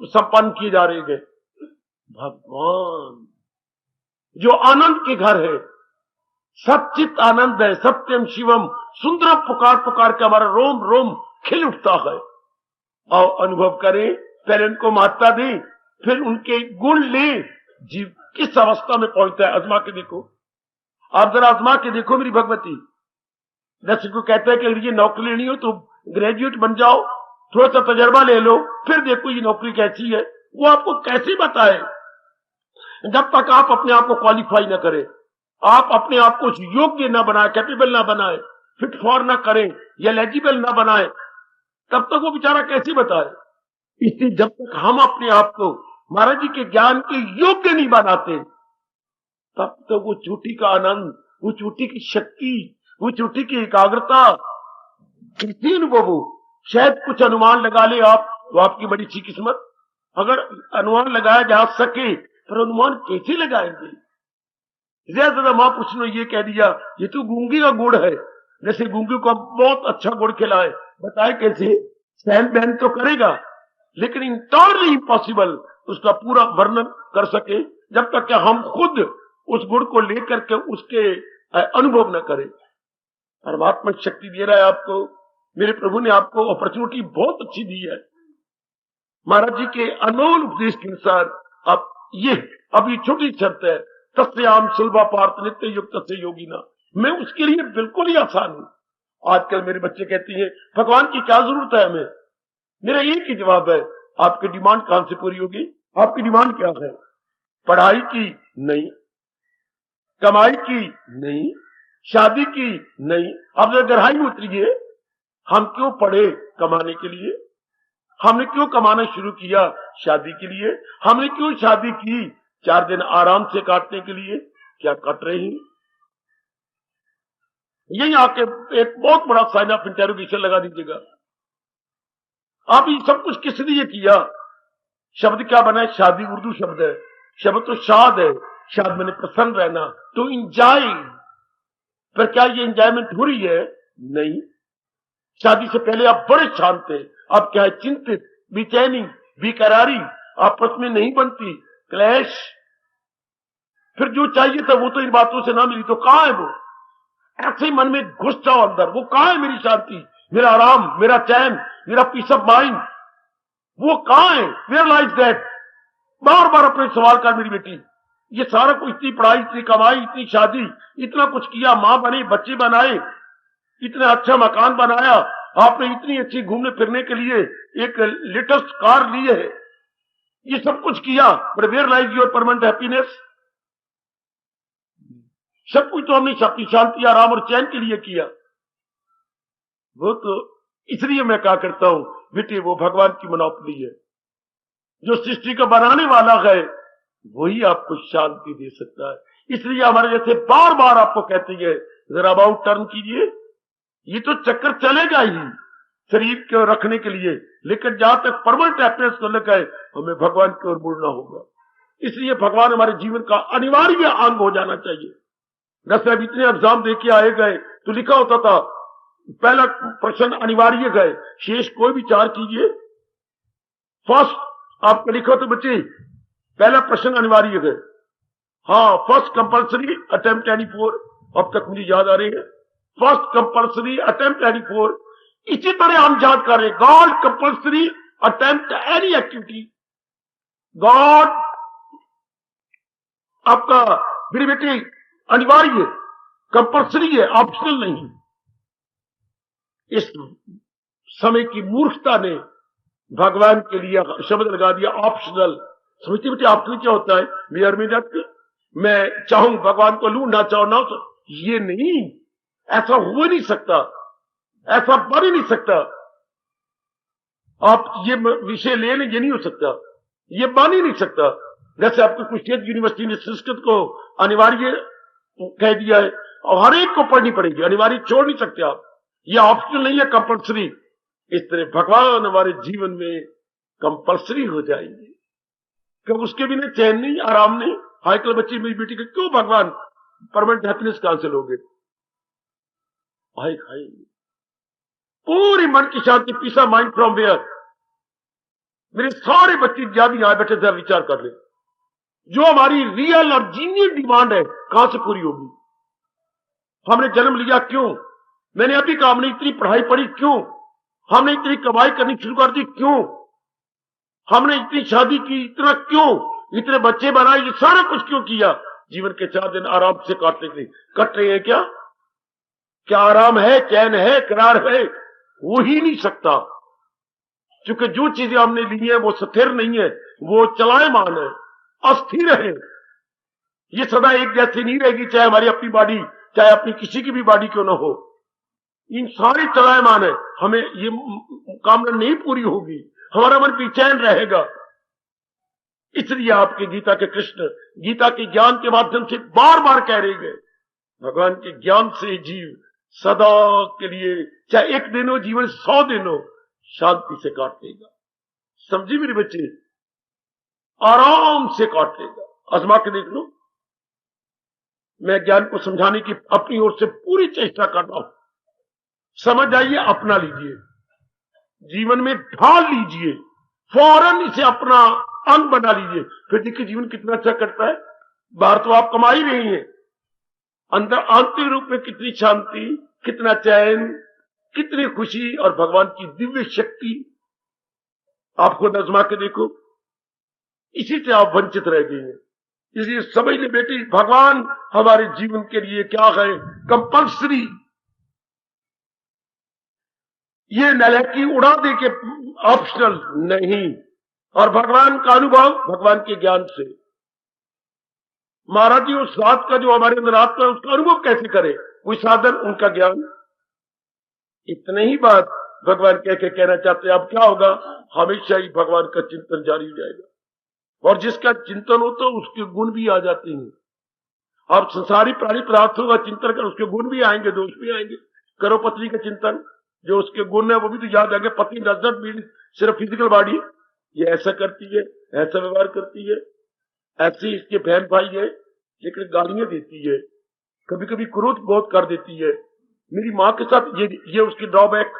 संपन्न किए जा रहे हैं। भगवान जो आनंद के घर है, सच्चित आनंद है, सत्यम शिवम, सुंदरम पुकार पुकार के हमारा रोम रोम खिल उठता है। आओ अनुभव करें, पहले उनको महत्ता दें, फिर उनके गुण लें। जीव किस अवस्था में पहुंचता है आजमा के देखो। आप जरा आजमा के देखो मेरी भगवती। जैसे को कहते हैं कि अगर ये नौकरी लेनी हो तो ग्रेजुएट बन जाओ, थोड़ा सा तजर्बा ले लो, फिर देखो ये नौकरी कैसी है। वो आपको कैसे बताए जब तक आप अपने आप को क्वालिफाई ना करें, आप अपने आप को योग्य ना बनाए, कैपेबल ना बनाए, फिट फॉर ना करें या एलिजिबल ना बनाए, तब तक वो बेचारा कैसे बताए। इसलिए जब तक हम अपने आप को महाराज जी के ज्ञान के योग्य नहीं बनाते, तब तक वो चोटी का आनंद, वो चोटी की शक्ति, वो चोटी की एकाग्रता किसी अनुभव हो। शायद कुछ अनुमान लगा ले आप तो आपकी बड़ी अच्छी किस्मत। अगर अनुमान लगाया जा सके, पर अनुमान कैसे लगाएंगे। ज्यादा महापुरुष ने ये कह दिया ये तो गूंगी का गुड़ है, जैसे गूंगी को हम बहुत अच्छा गुड़ खिलाए, बताए कैसे, सहन बहन तो करेगा लेकिन इंटरली इम्पॉसिबल उसका पूरा वर्णन कर सके जब तक कि हम खुद उस गुड़ को लेकर के उसके अनुभव न करें। परमात्मा शक्ति दे रहा है आपको, मेरे प्रभु ने आपको अपॉर्चुनिटी बहुत अच्छी दी है। महाराज जी के अनमोल उपदेश के अनुसार आप ये अभी छोटी शर्त है, तस्याम सुलभा पार्थ नित्य युक्त से योगिना, मैं उसके लिए बिल्कुल ही आसान हूं। आजकल मेरे बच्चे कहती हैं भगवान की क्या जरूरत है हमें। मेरा एक ही जवाब है, आपकी डिमांड कहां से पूरी होगी। आपकी डिमांड क्या है, पढ़ाई की नहीं, कमाई की नहीं, शादी की नहीं। अब जरा गहराई में उतरिए, हम क्यों पढ़े कमाने के लिए, हमने क्यों कमाना शुरू किया शादी के लिए, हमने क्यों शादी की 4 दिन आराम से काटने के लिए, क्या काट रहे हैं। यही आके एक बहुत बड़ा साइन ऑफ इंटेरोगेशन लगा दीजिएगा। आप ये सब कुछ किस लिए किया। शब्द क्या बना है, शादी उर्दू शब्द है, शब्द तो शाद है, शाद मैंने प्रसन्न रहना, तो इंजॉय। पर क्या ये एंजॉयमेंट हो रही है, नहीं। शादी से पहले आप बड़े शांत थे, अब क्या है, चिंतित, बेचैनी, बेकरारी, आपस में नहीं बनती, क्लैश। फिर जो चाहिए था वो तो इन बातों से ना मिली, तो कहां है वो। ऐसे मन में घुस जाओ अंदर, वो कहां है मेरी शांति, मेरा आराम, मेरा चैन, मेरा पीस ऑफ माइंड, वो कहां है, वेयर लाइज दैट। बार बार अपने सवाल कर मेरी बेटी, ये सारा कुछ, इतनी पढ़ाई, इतनी कमाई, इतनी शादी, इतना कुछ किया, मां बनी, बच्चे बनाए, इतना अच्छा मकान बनाया आपने, इतनी अच्छी घूमने फिरने के लिए एक लेटेस्ट कार ली है, ये सब कुछ किया, but where lies your permanent happiness? सब कुछ तो हमने अपनी शांति, आराम और चैन के लिए किया। वो तो इसलिए मैं कहा करता हूं बेटे, वो भगवान की मोनोपोली है। जो सृष्टि को बनाने वाला है वही आपको शांति दे सकता है। इसलिए हमारे जैसे बार बार आपको कहते हैं जरा अबाउट टर्न कीजिए। ये तो चक्कर चलेगा ही शरीर को रखने के लिए, लेकिन जहां तक परमानेंट हैप्पीनेस को लेकर हमें भगवान की ओर मुड़ना होगा। इसलिए भगवान हमारे जीवन का अनिवार्य अंग हो जाना चाहिए। जैसे अब इतने एग्जाम देके आए गए तो लिखा होता था पहला प्रश्न अनिवार्य गए, शेष कोई विचार कीजिए। फर्स्ट आपको लिखा तो बच्चे पहला प्रश्न अनिवार्य गए, हाँ first compulsory attempt any four, अब तक मुझे याद आ रही है, first compulsory attempt any four. इसी तरह हम याद कर रहे हैं God compulsory attempt any activity. God आपका मेरी बेटी अनिवार्य, कंपल्सरी है, ऑप्शनल नहीं। इस समय की मूर्खता ने भगवान के लिए शब्द लगा दिया ऑप्शनल। समझते बेटे ऑप्शनल क्या होता है? मेयर में जाते मैं चाहूं भगवान को लू, ना चाहूं ना, ये नहीं, ऐसा हो नहीं सकता, ऐसा बन ही नहीं सकता। आप ये विषय ले लें, ये नहीं हो सकता, ये बन ही नहीं सकता। जैसे आपको कुछ स्टेट यूनिवर्सिटी ने संस्कृत को अनिवार्य कह दिया है और हर एक को पढ़नी पड़ेगी, अनिवार्य छोड़ नहीं सकते आप, ये ऑप्शनल नहीं है, कंपल्सरी। इस तरह भगवान हमारे जीवन में कंपल्सरी हो जाएंगे, कब उसके बिना चैन नहीं, आराम नहीं। हाईकल बच्ची मेरी बेटी को क्यों भगवान परमानेंट हैप्पीनेस कहां से लोगे? पूरी मन की शांति, peace of mind from where? मेरे सारे बच्चे ज्यादा यहां बैठे थे, विचार कर ले, जो हमारी रियल और जीनियस डिमांड है कहां से पूरी होगी? हमने जन्म लिया क्यों? मैंने अभी कहा हमने इतनी पढ़ाई पढ़ी क्यों? हमने इतनी कमाई करनी शुरू कर दी क्यों? हमने इतनी शादी की इतना क्यों? इतने बच्चे बनाए, ये सारा कुछ क्यों किया? जीवन के 4 दिन आराम से काटने के लिए कट रहे हैं क्या? क्या आराम है, चैन है, करार है? हो ही नहीं सकता, क्योंकि जो चीजें हमने ली है वो स्थिर नहीं है, वो चलायमान है, अस्थिर है। ये सदा एक जैसी नहीं रहेगी, चाहे हमारी अपनी बॉडी, चाहे अपनी किसी की भी बॉडी क्यों ना हो, इन सारी चलायमान है। हमें ये कामना नहीं पूरी होगी, हमारा मन बेचैन रहेगा। इसलिए आपके गीता के कृष्ण गीता के ज्ञान के माध्यम से बार बार कह रहे हैं, भगवान के ज्ञान से जीव सदा के लिए, चाहे 1 दिन हो, जीवन 100 दिन हो, शांति से काट लेगा। समझी मेरे बच्चे? आराम से काट लेगा। आजमा के देख लो। मैं ज्ञान को समझाने की अपनी ओर से पूरी चेष्टा कर रहा हूं, समझ आइए, अपना लीजिए, जीवन में ढाल लीजिए, फौरन इसे अपना अंग बना लीजिए, फिर देखिए जीवन कितना अच्छा करता है। बाहर तो आप कमा ही रही हैं, अंदर आंतरिक रूप में कितनी शांति, कितना चैन, कितनी खुशी और भगवान की दिव्य शक्ति। आप खुद आजमा के देखो, इसी से आप वंचित रह गए हैं। इसलिए समझ ले बेटी, भगवान हमारे जीवन के लिए क्या है? कंपल्सरी। ये नलायकी उड़ा दे के ऑप्शनल नहीं। और भगवान का अनुभव भगवान के ज्ञान से। महाराज जी उस रात का जो हमारे अंदर आत्मा है उसका अनुभव कैसे करे? कोई साधन, उनका ज्ञान। इतने ही बात भगवान कह के कहना चाहते हैं। अब क्या होगा? हमेशा ही भगवान का चिंतन जारी हो जाएगा, और जिसका चिंतन हो तो उसके गुण भी आ जाते हैं। अब संसारी प्राणी पदार्थों का चिंतन कर, उसके गुण भी आएंगे, दोष भी आएंगे। करो पत्नी का चिंतन, जो उसके गुण है वो भी तो याद आएंगे। पत्नी डजंट मीन सिर्फ फिजिकल बॉडी, ये ऐसा करती है, ऐसा व्यवहार करती है, ऐसी इसके बहन भाई है, लेकिन गालियां देती है, कभी कभी क्रोध बहुत कर देती है। मेरी माँ के साथ ये उसकी ड्रॉबैक,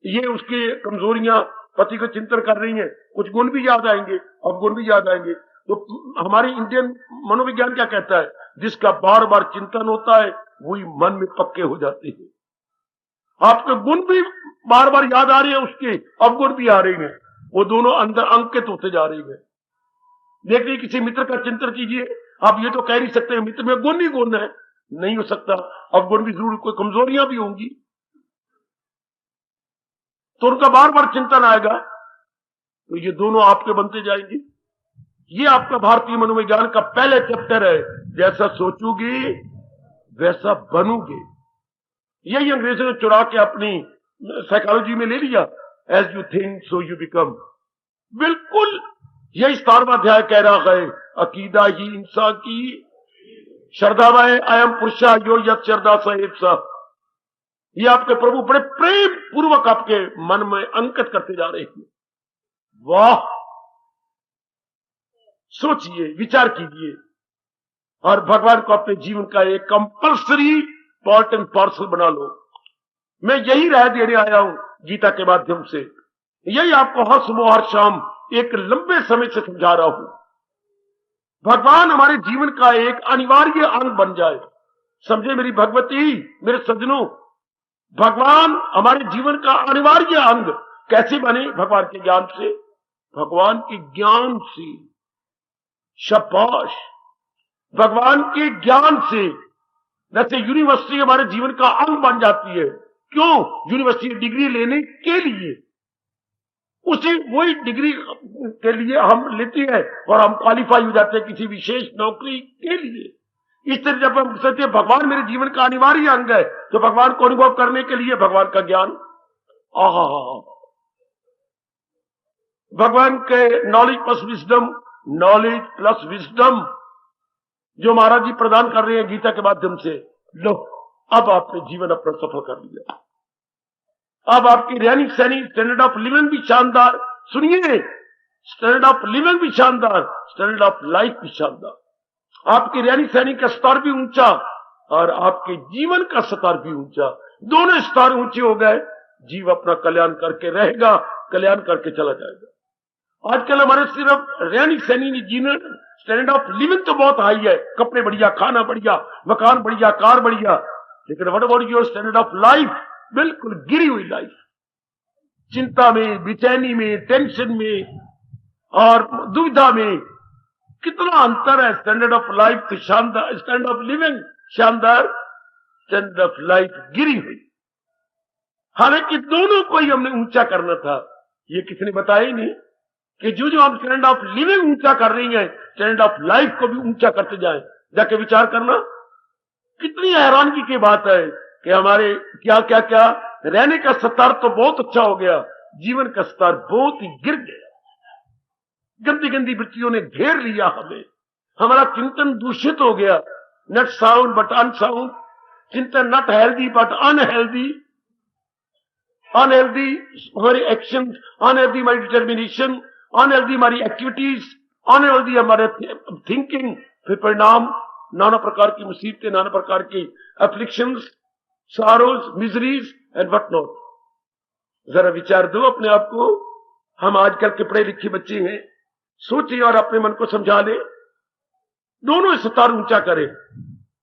ये उसकी कमजोरियां पति को चिंतन कर रही हैं। कुछ गुण भी याद आएंगे, और गुण भी याद आएंगे। तो हमारी इंडियन मनोविज्ञान क्या कहता है? जिसका बार बार चिंतन होता है वही मन में पक्के हो जाते हैं। आपके गुण भी बार बार याद आ रहे हैं उसके, अवगुण भी आ रहे हैं, वो दोनों अंदर अंकित होते जा रहे हैं। देखिए किसी मित्र का चिंतन कीजिए, आप ये तो कह नहीं सकते मित्र में गुण ही गुण है, नहीं हो सकता। अवगुण भी जरूर, कोई कमजोरियां भी होंगी, तो उनका बार बार चिंतन आएगा, तो ये दोनों आपके बनते जाएंगे। ये आपका भारतीय मनोविज्ञान का पहले चैप्टर है। जैसा सोचोगे वैसा बनोगे। यही अंग्रेजों ने चुरा के अपनी साइकोलॉजी में ले लिया, as you think so you become. बिल्कुल यही 17वां अध्याय कह रहा है, अकीदा ही इंसान की श्रद्धावाय अयम पुरुषा यो यत श्रद्धा सहित सा। ये आपके प्रभु बड़े प्रेम पूर्वक आपके मन में अंकित करते जा रहे हैं। वाह, सोचिए, विचार कीजिए और भगवान को अपने जीवन का एक कंपल्सरी पार्ट एंड पार्सल बना लो। मैं यही राय देने आया हूं गीता के माध्यम से। यही आपको हर सुबह हर शाम एक लंबे समय से समझा रहा हूं। भगवान हमारे जीवन का एक अनिवार्य अंग बन जाए। समझे मेरी भगवती, मेरे सज्जनों, भगवान हमारे जीवन का अनिवार्य अंग कैसे बने? भगवान के ज्ञान से, भगवान के ज्ञान से। शाबाश, भगवान के ज्ञान से। जैसे यूनिवर्सिटी हमारे जीवन का अंग बन जाती है। क्यों? यूनिवर्सिटी डिग्री लेने के लिए, उसी वही डिग्री के लिए हम लेते हैं और हम क्वालिफाई हो जाते हैं किसी विशेष नौकरी के लिए। इस तरह जब हम सोचते हैं भगवान मेरे जीवन का अनिवार्य अंग है, तो भगवान को अनुभव करने के लिए भगवान का ज्ञान, आहा, भगवान के knowledge plus wisdom, knowledge plus wisdom जो महाराज जी प्रदान कर रहे हैं गीता के माध्यम से। लो, अब आपने जीवन अपना सफल कर लिया। अब आपकी रहनी सहनी, स्टैंडर्ड ऑफ लिविंग भी शानदार। सुनिए, स्टैंडर्ड ऑफ लिविंग भी शानदार, स्टैंडर्ड ऑफ लाइफ भी शानदार। आपकी रहनी सहनी का स्तर भी ऊंचा और आपके जीवन का स्तर भी ऊंचा। दोनों स्तर ऊंचे हो गए, जीव अपना कल्याण करके रहेगा, कल्याण करके चला जाएगा। आजकल हमारे सिर्फ रहनी सहनी जीवन, स्टैंडर्ड ऑफ लिविंग तो बहुत हाई है, कपड़े बढ़िया, खाना बढ़िया, मकान बढ़िया, कार बढ़िया, लेकिन what about your standard of life? बिल्कुल गिरी हुई लाइफ, चिंता में, बेचैनी में, टेंशन में और दुविधा में। कितना अंतर है स्टैंडर्ड ऑफ लाइफ से शानदार, स्टैंडर्ड ऑफ लिविंग शानदार, स्टैंडर्ड ऑफ लाइफ गिरी हुई। हालांकि दोनों को ही हमने ऊंचा करना था। ये किसी ने बताया ही नहीं कि जो जो हम स्टैंडर्ड ऑफ लिविंग ऊंचा कर रही हैं, स्टैंडर्ड ऑफ लाइफ को भी ऊंचा करते जाएं। जाके विचार करना, कितनी हैरानगी की बात है कि हमारे क्या क्या क्या रहने का स्तर तो बहुत अच्छा हो गया, जीवन का स्तर बहुत ही गिर गया। गंदी गंदी वृत्तियों ने घेर लिया हमें, हमारा चिंतन दूषित हो गया। नॉट साउंड बट अनसाउंड चिंतन, not healthy but unhealthy, unhealthy हमारी एक्शन, अनहेल्दी हमारी डिटर्मिनेशन, अनहेल्दी हमारी एक्टिविटीज, अनहेल्दी हमारे थिंकिंग। फिर परिणाम नाना प्रकार की मुसीबतें, नाना प्रकार की afflictions, sorrows, miseries and what not. जरा विचार दो अपने आप को। हम आजकल के पढ़े लिखे बच्चे हैं, सोचिए और अपने मन को समझा ले, दोनों स्तर ऊंचा करें,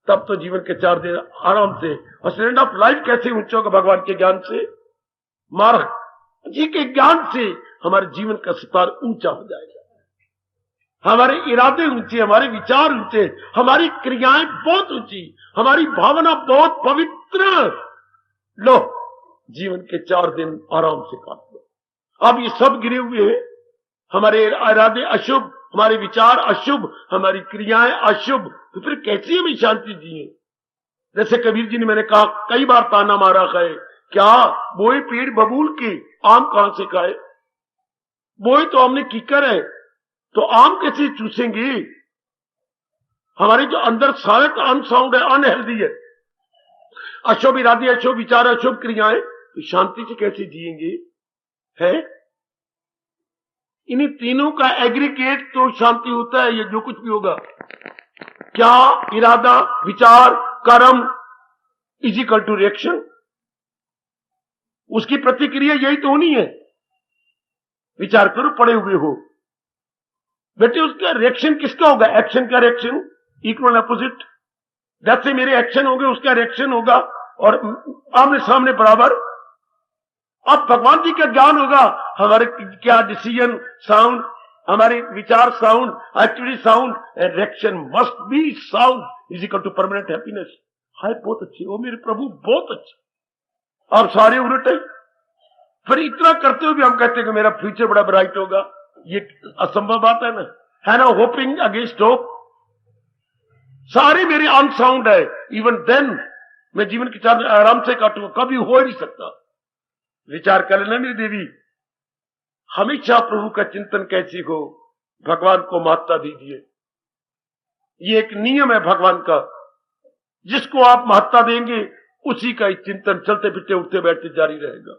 तब तो जीवन के 4 दिन आराम से। और स्टैंडर्ड ऑफ लाइफ कैसे ऊंचा होगा? भगवान के ज्ञान से, महाराज जी के ज्ञान से हमारे जीवन का स्तर ऊंचा हो जाएगा। हमारे इरादे ऊंचे, हमारे विचार ऊंचे, हमारी क्रियाएं बहुत ऊंची, हमारी भावना बहुत पवित्र। लो, जीवन के 4 दिन आराम से काट लो। अब ये सब गिरे हुए हैं, हमारे इरादे अशुभ, हमारे विचार अशुभ, हमारी क्रियाएं अशुभ, तो फिर कैसे हमें शांति जिए? जैसे कबीर जी ने, मैंने कहा कई बार ताना मारा है, क्या बोए पेड़ बबूल के, आम कहां से खाए? बोए तो हमने कीकर है, तो आम कैसे चूसेंगे? हमारे जो अंदर सारे अनसाउंड है, अनहेल्दी है, अशुभ इरादे, अशुभ विचार, अशुभ क्रियाएं, तो शांति से कैसे जिएंगे? है इन्हीं तीनों का एग्रीगेट तो शांति होता है। ये जो कुछ भी होगा, क्या इरादा, विचार, कर्म इज इक्वल टू रिएक्शन, उसकी प्रतिक्रिया यही तो होनी है। विचार करो, पड़े हुए हो बेटे, उसका रिएक्शन किसका होगा? एक्शन का रिएक्शन, इक्वल अपोजिट। जैसे मेरे एक्शन होंगे उसका रिएक्शन होगा और आमने सामने बराबर। अब भगवान जी का ज्ञान होगा, हमारे क्या डिसीजन साउंड, हमारे विचार sound, activity sound and reaction must be sound is equal to permanent happiness. Hi, बहुत अच्छे हो मेरे प्रभु, बहुत अच्छे। आप सारे उलट है। फिर इतना करते हुए भी हम कहते हैं कि मेरा फ्यूचर बड़ा ब्राइट होगा। ये असंभव बात है ना। है ना, होपिंग अगेंस्ट होप, सारे मेरे अनसाउंड है, इवन देन मैं जीवन की चार आराम से काटूंगा, कभी हो ही नहीं सकता। विचार कर लेना मेरी देवी, हमेशा प्रभु का चिंतन कैसी हो, भगवान को महत्ता दीजिए। ये एक नियम है भगवान का, जिसको आप महत्ता देंगे उसी का चिंतन चलते फिरते उठते बैठते जारी रहेगा,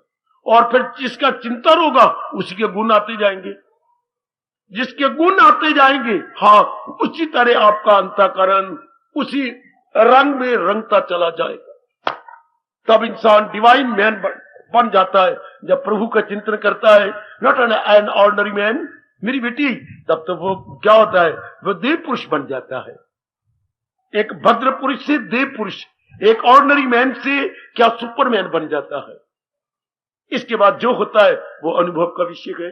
और फिर जिसका चिंतन होगा उसी के गुण आते जाएंगे, जिसके गुण आते जाएंगे, हाँ, उसी तरह आपका अंतःकरण उसी रंग में रंगता चला जाएगा। तब इंसान डिवाइन मैन बन जाता है, जब प्रभु का चिंतन करता है, नॉट एन ऑर्डिनरी मैन मेरी बेटी, तब तो वो क्या होता है, वो देव पुरुष बन जाता है। एक भद्र पुरुष से देव पुरुष, एक ऑर्डिनरी मैन से क्या सुपरमैन बन जाता है। इसके बाद जो होता है वो अनुभव का विषय है,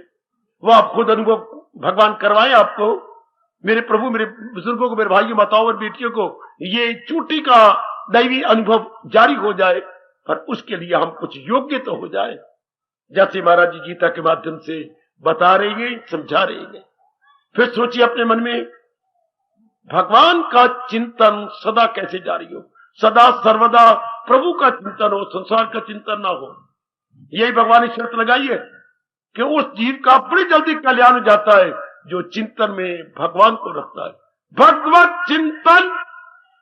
वो आप खुद अनुभव भगवान करवाए आपको। मेरे प्रभु, मेरे बुजुर्गों को, मेरे भाइयों माताओं और बेटियों को ये चोटी का दैवी अनुभव जारी हो जाए, पर उसके लिए हम कुछ योग्य तो हो जाए, जैसे महाराज जी गीता के माध्यम से बता रहे हैं, समझा रहे हैं। फिर सोचिए अपने मन में, भगवान का चिंतन सदा कैसे जारी हो, सदा सर्वदा प्रभु का चिंतन हो, संसार का चिंतन ना हो। यही भगवान ने शर्त लगाई है कि उस जीव का बड़ी जल्दी कल्याण हो जाता है जो चिंतन में भगवान को रखता है। भगवत चिंतन,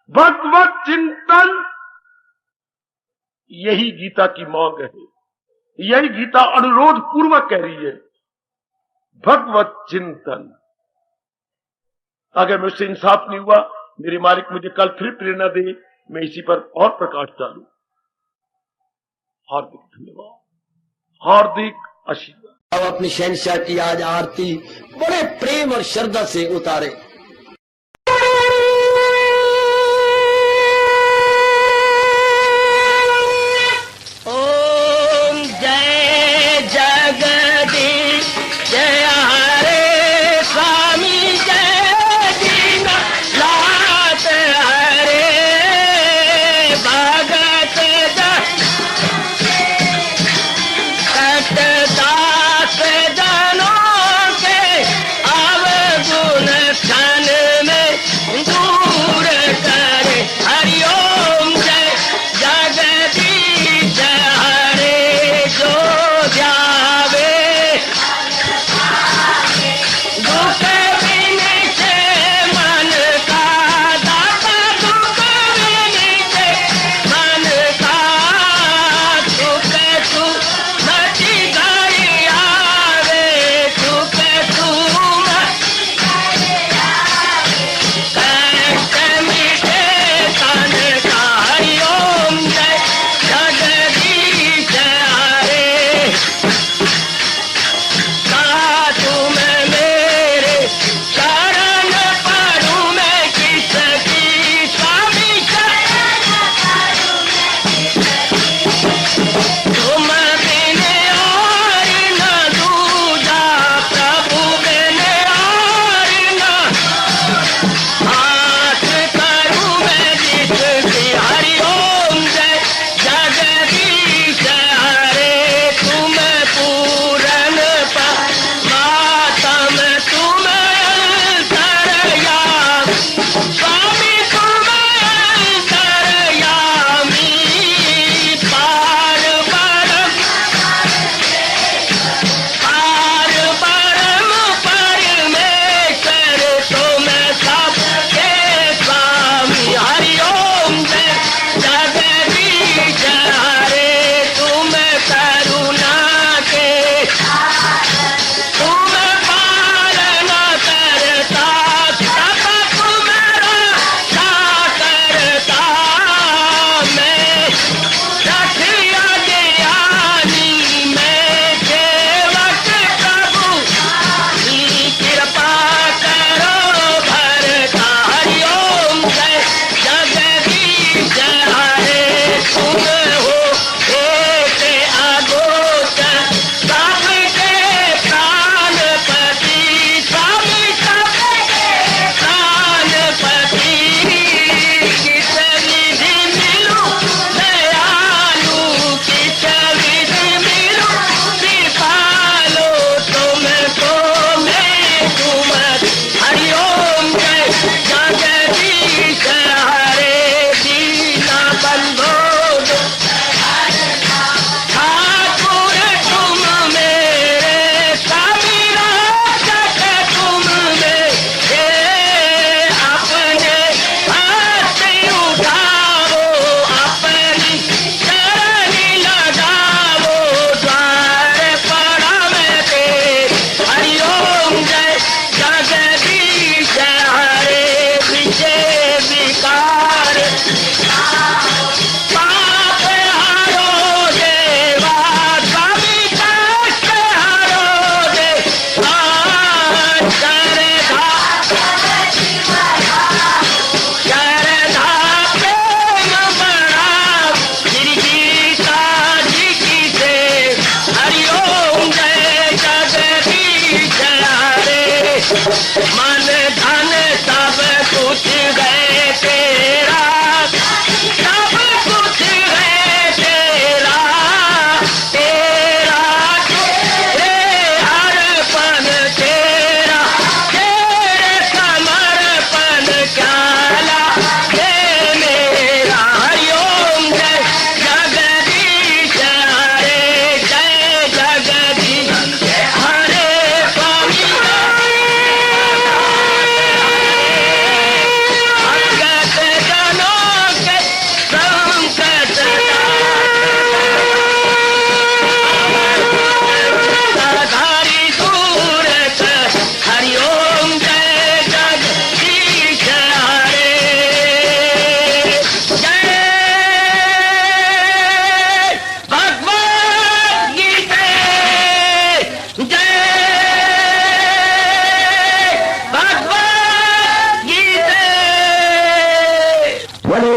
भगवत चिंतन, यही गीता की मांग है, यही गीता अनुरोध पूर्वक कह रही है, भगवत चिंतन। अगर मुझसे इंसाफ नहीं हुआ, मेरे मालिक मुझे कल फिर प्रेरणा दे, मैं इसी पर और प्रकाश डालूं। हार्दिक धन्यवाद, हार्दिक आशीर्वाद। अब अपनी शहंशाह की आज आरती बड़े प्रेम और श्रद्धा से उतारे। ओम जय जगदीश जय हरे स्वामी, जय दीननाथ हरे भगत दास जनों के अवगुण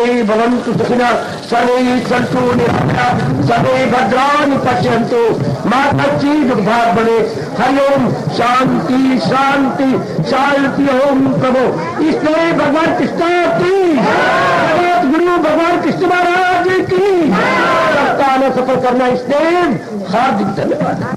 सर्वे भवन्तु सुखिनः सर्वे सन्तु निरामयाः सर्वे भद्राणि पश्यन्तु मा कश्चित् दुर्भाग् भवेत्। हरि ओम शांति शांति शांति। ओम प्रभु इसलिए भगवान कृष्ण की जगत गुरु भगवान कृष्ण महाराज की सप्ताह सफल करना इसलिए हार्दिक धन्यवाद।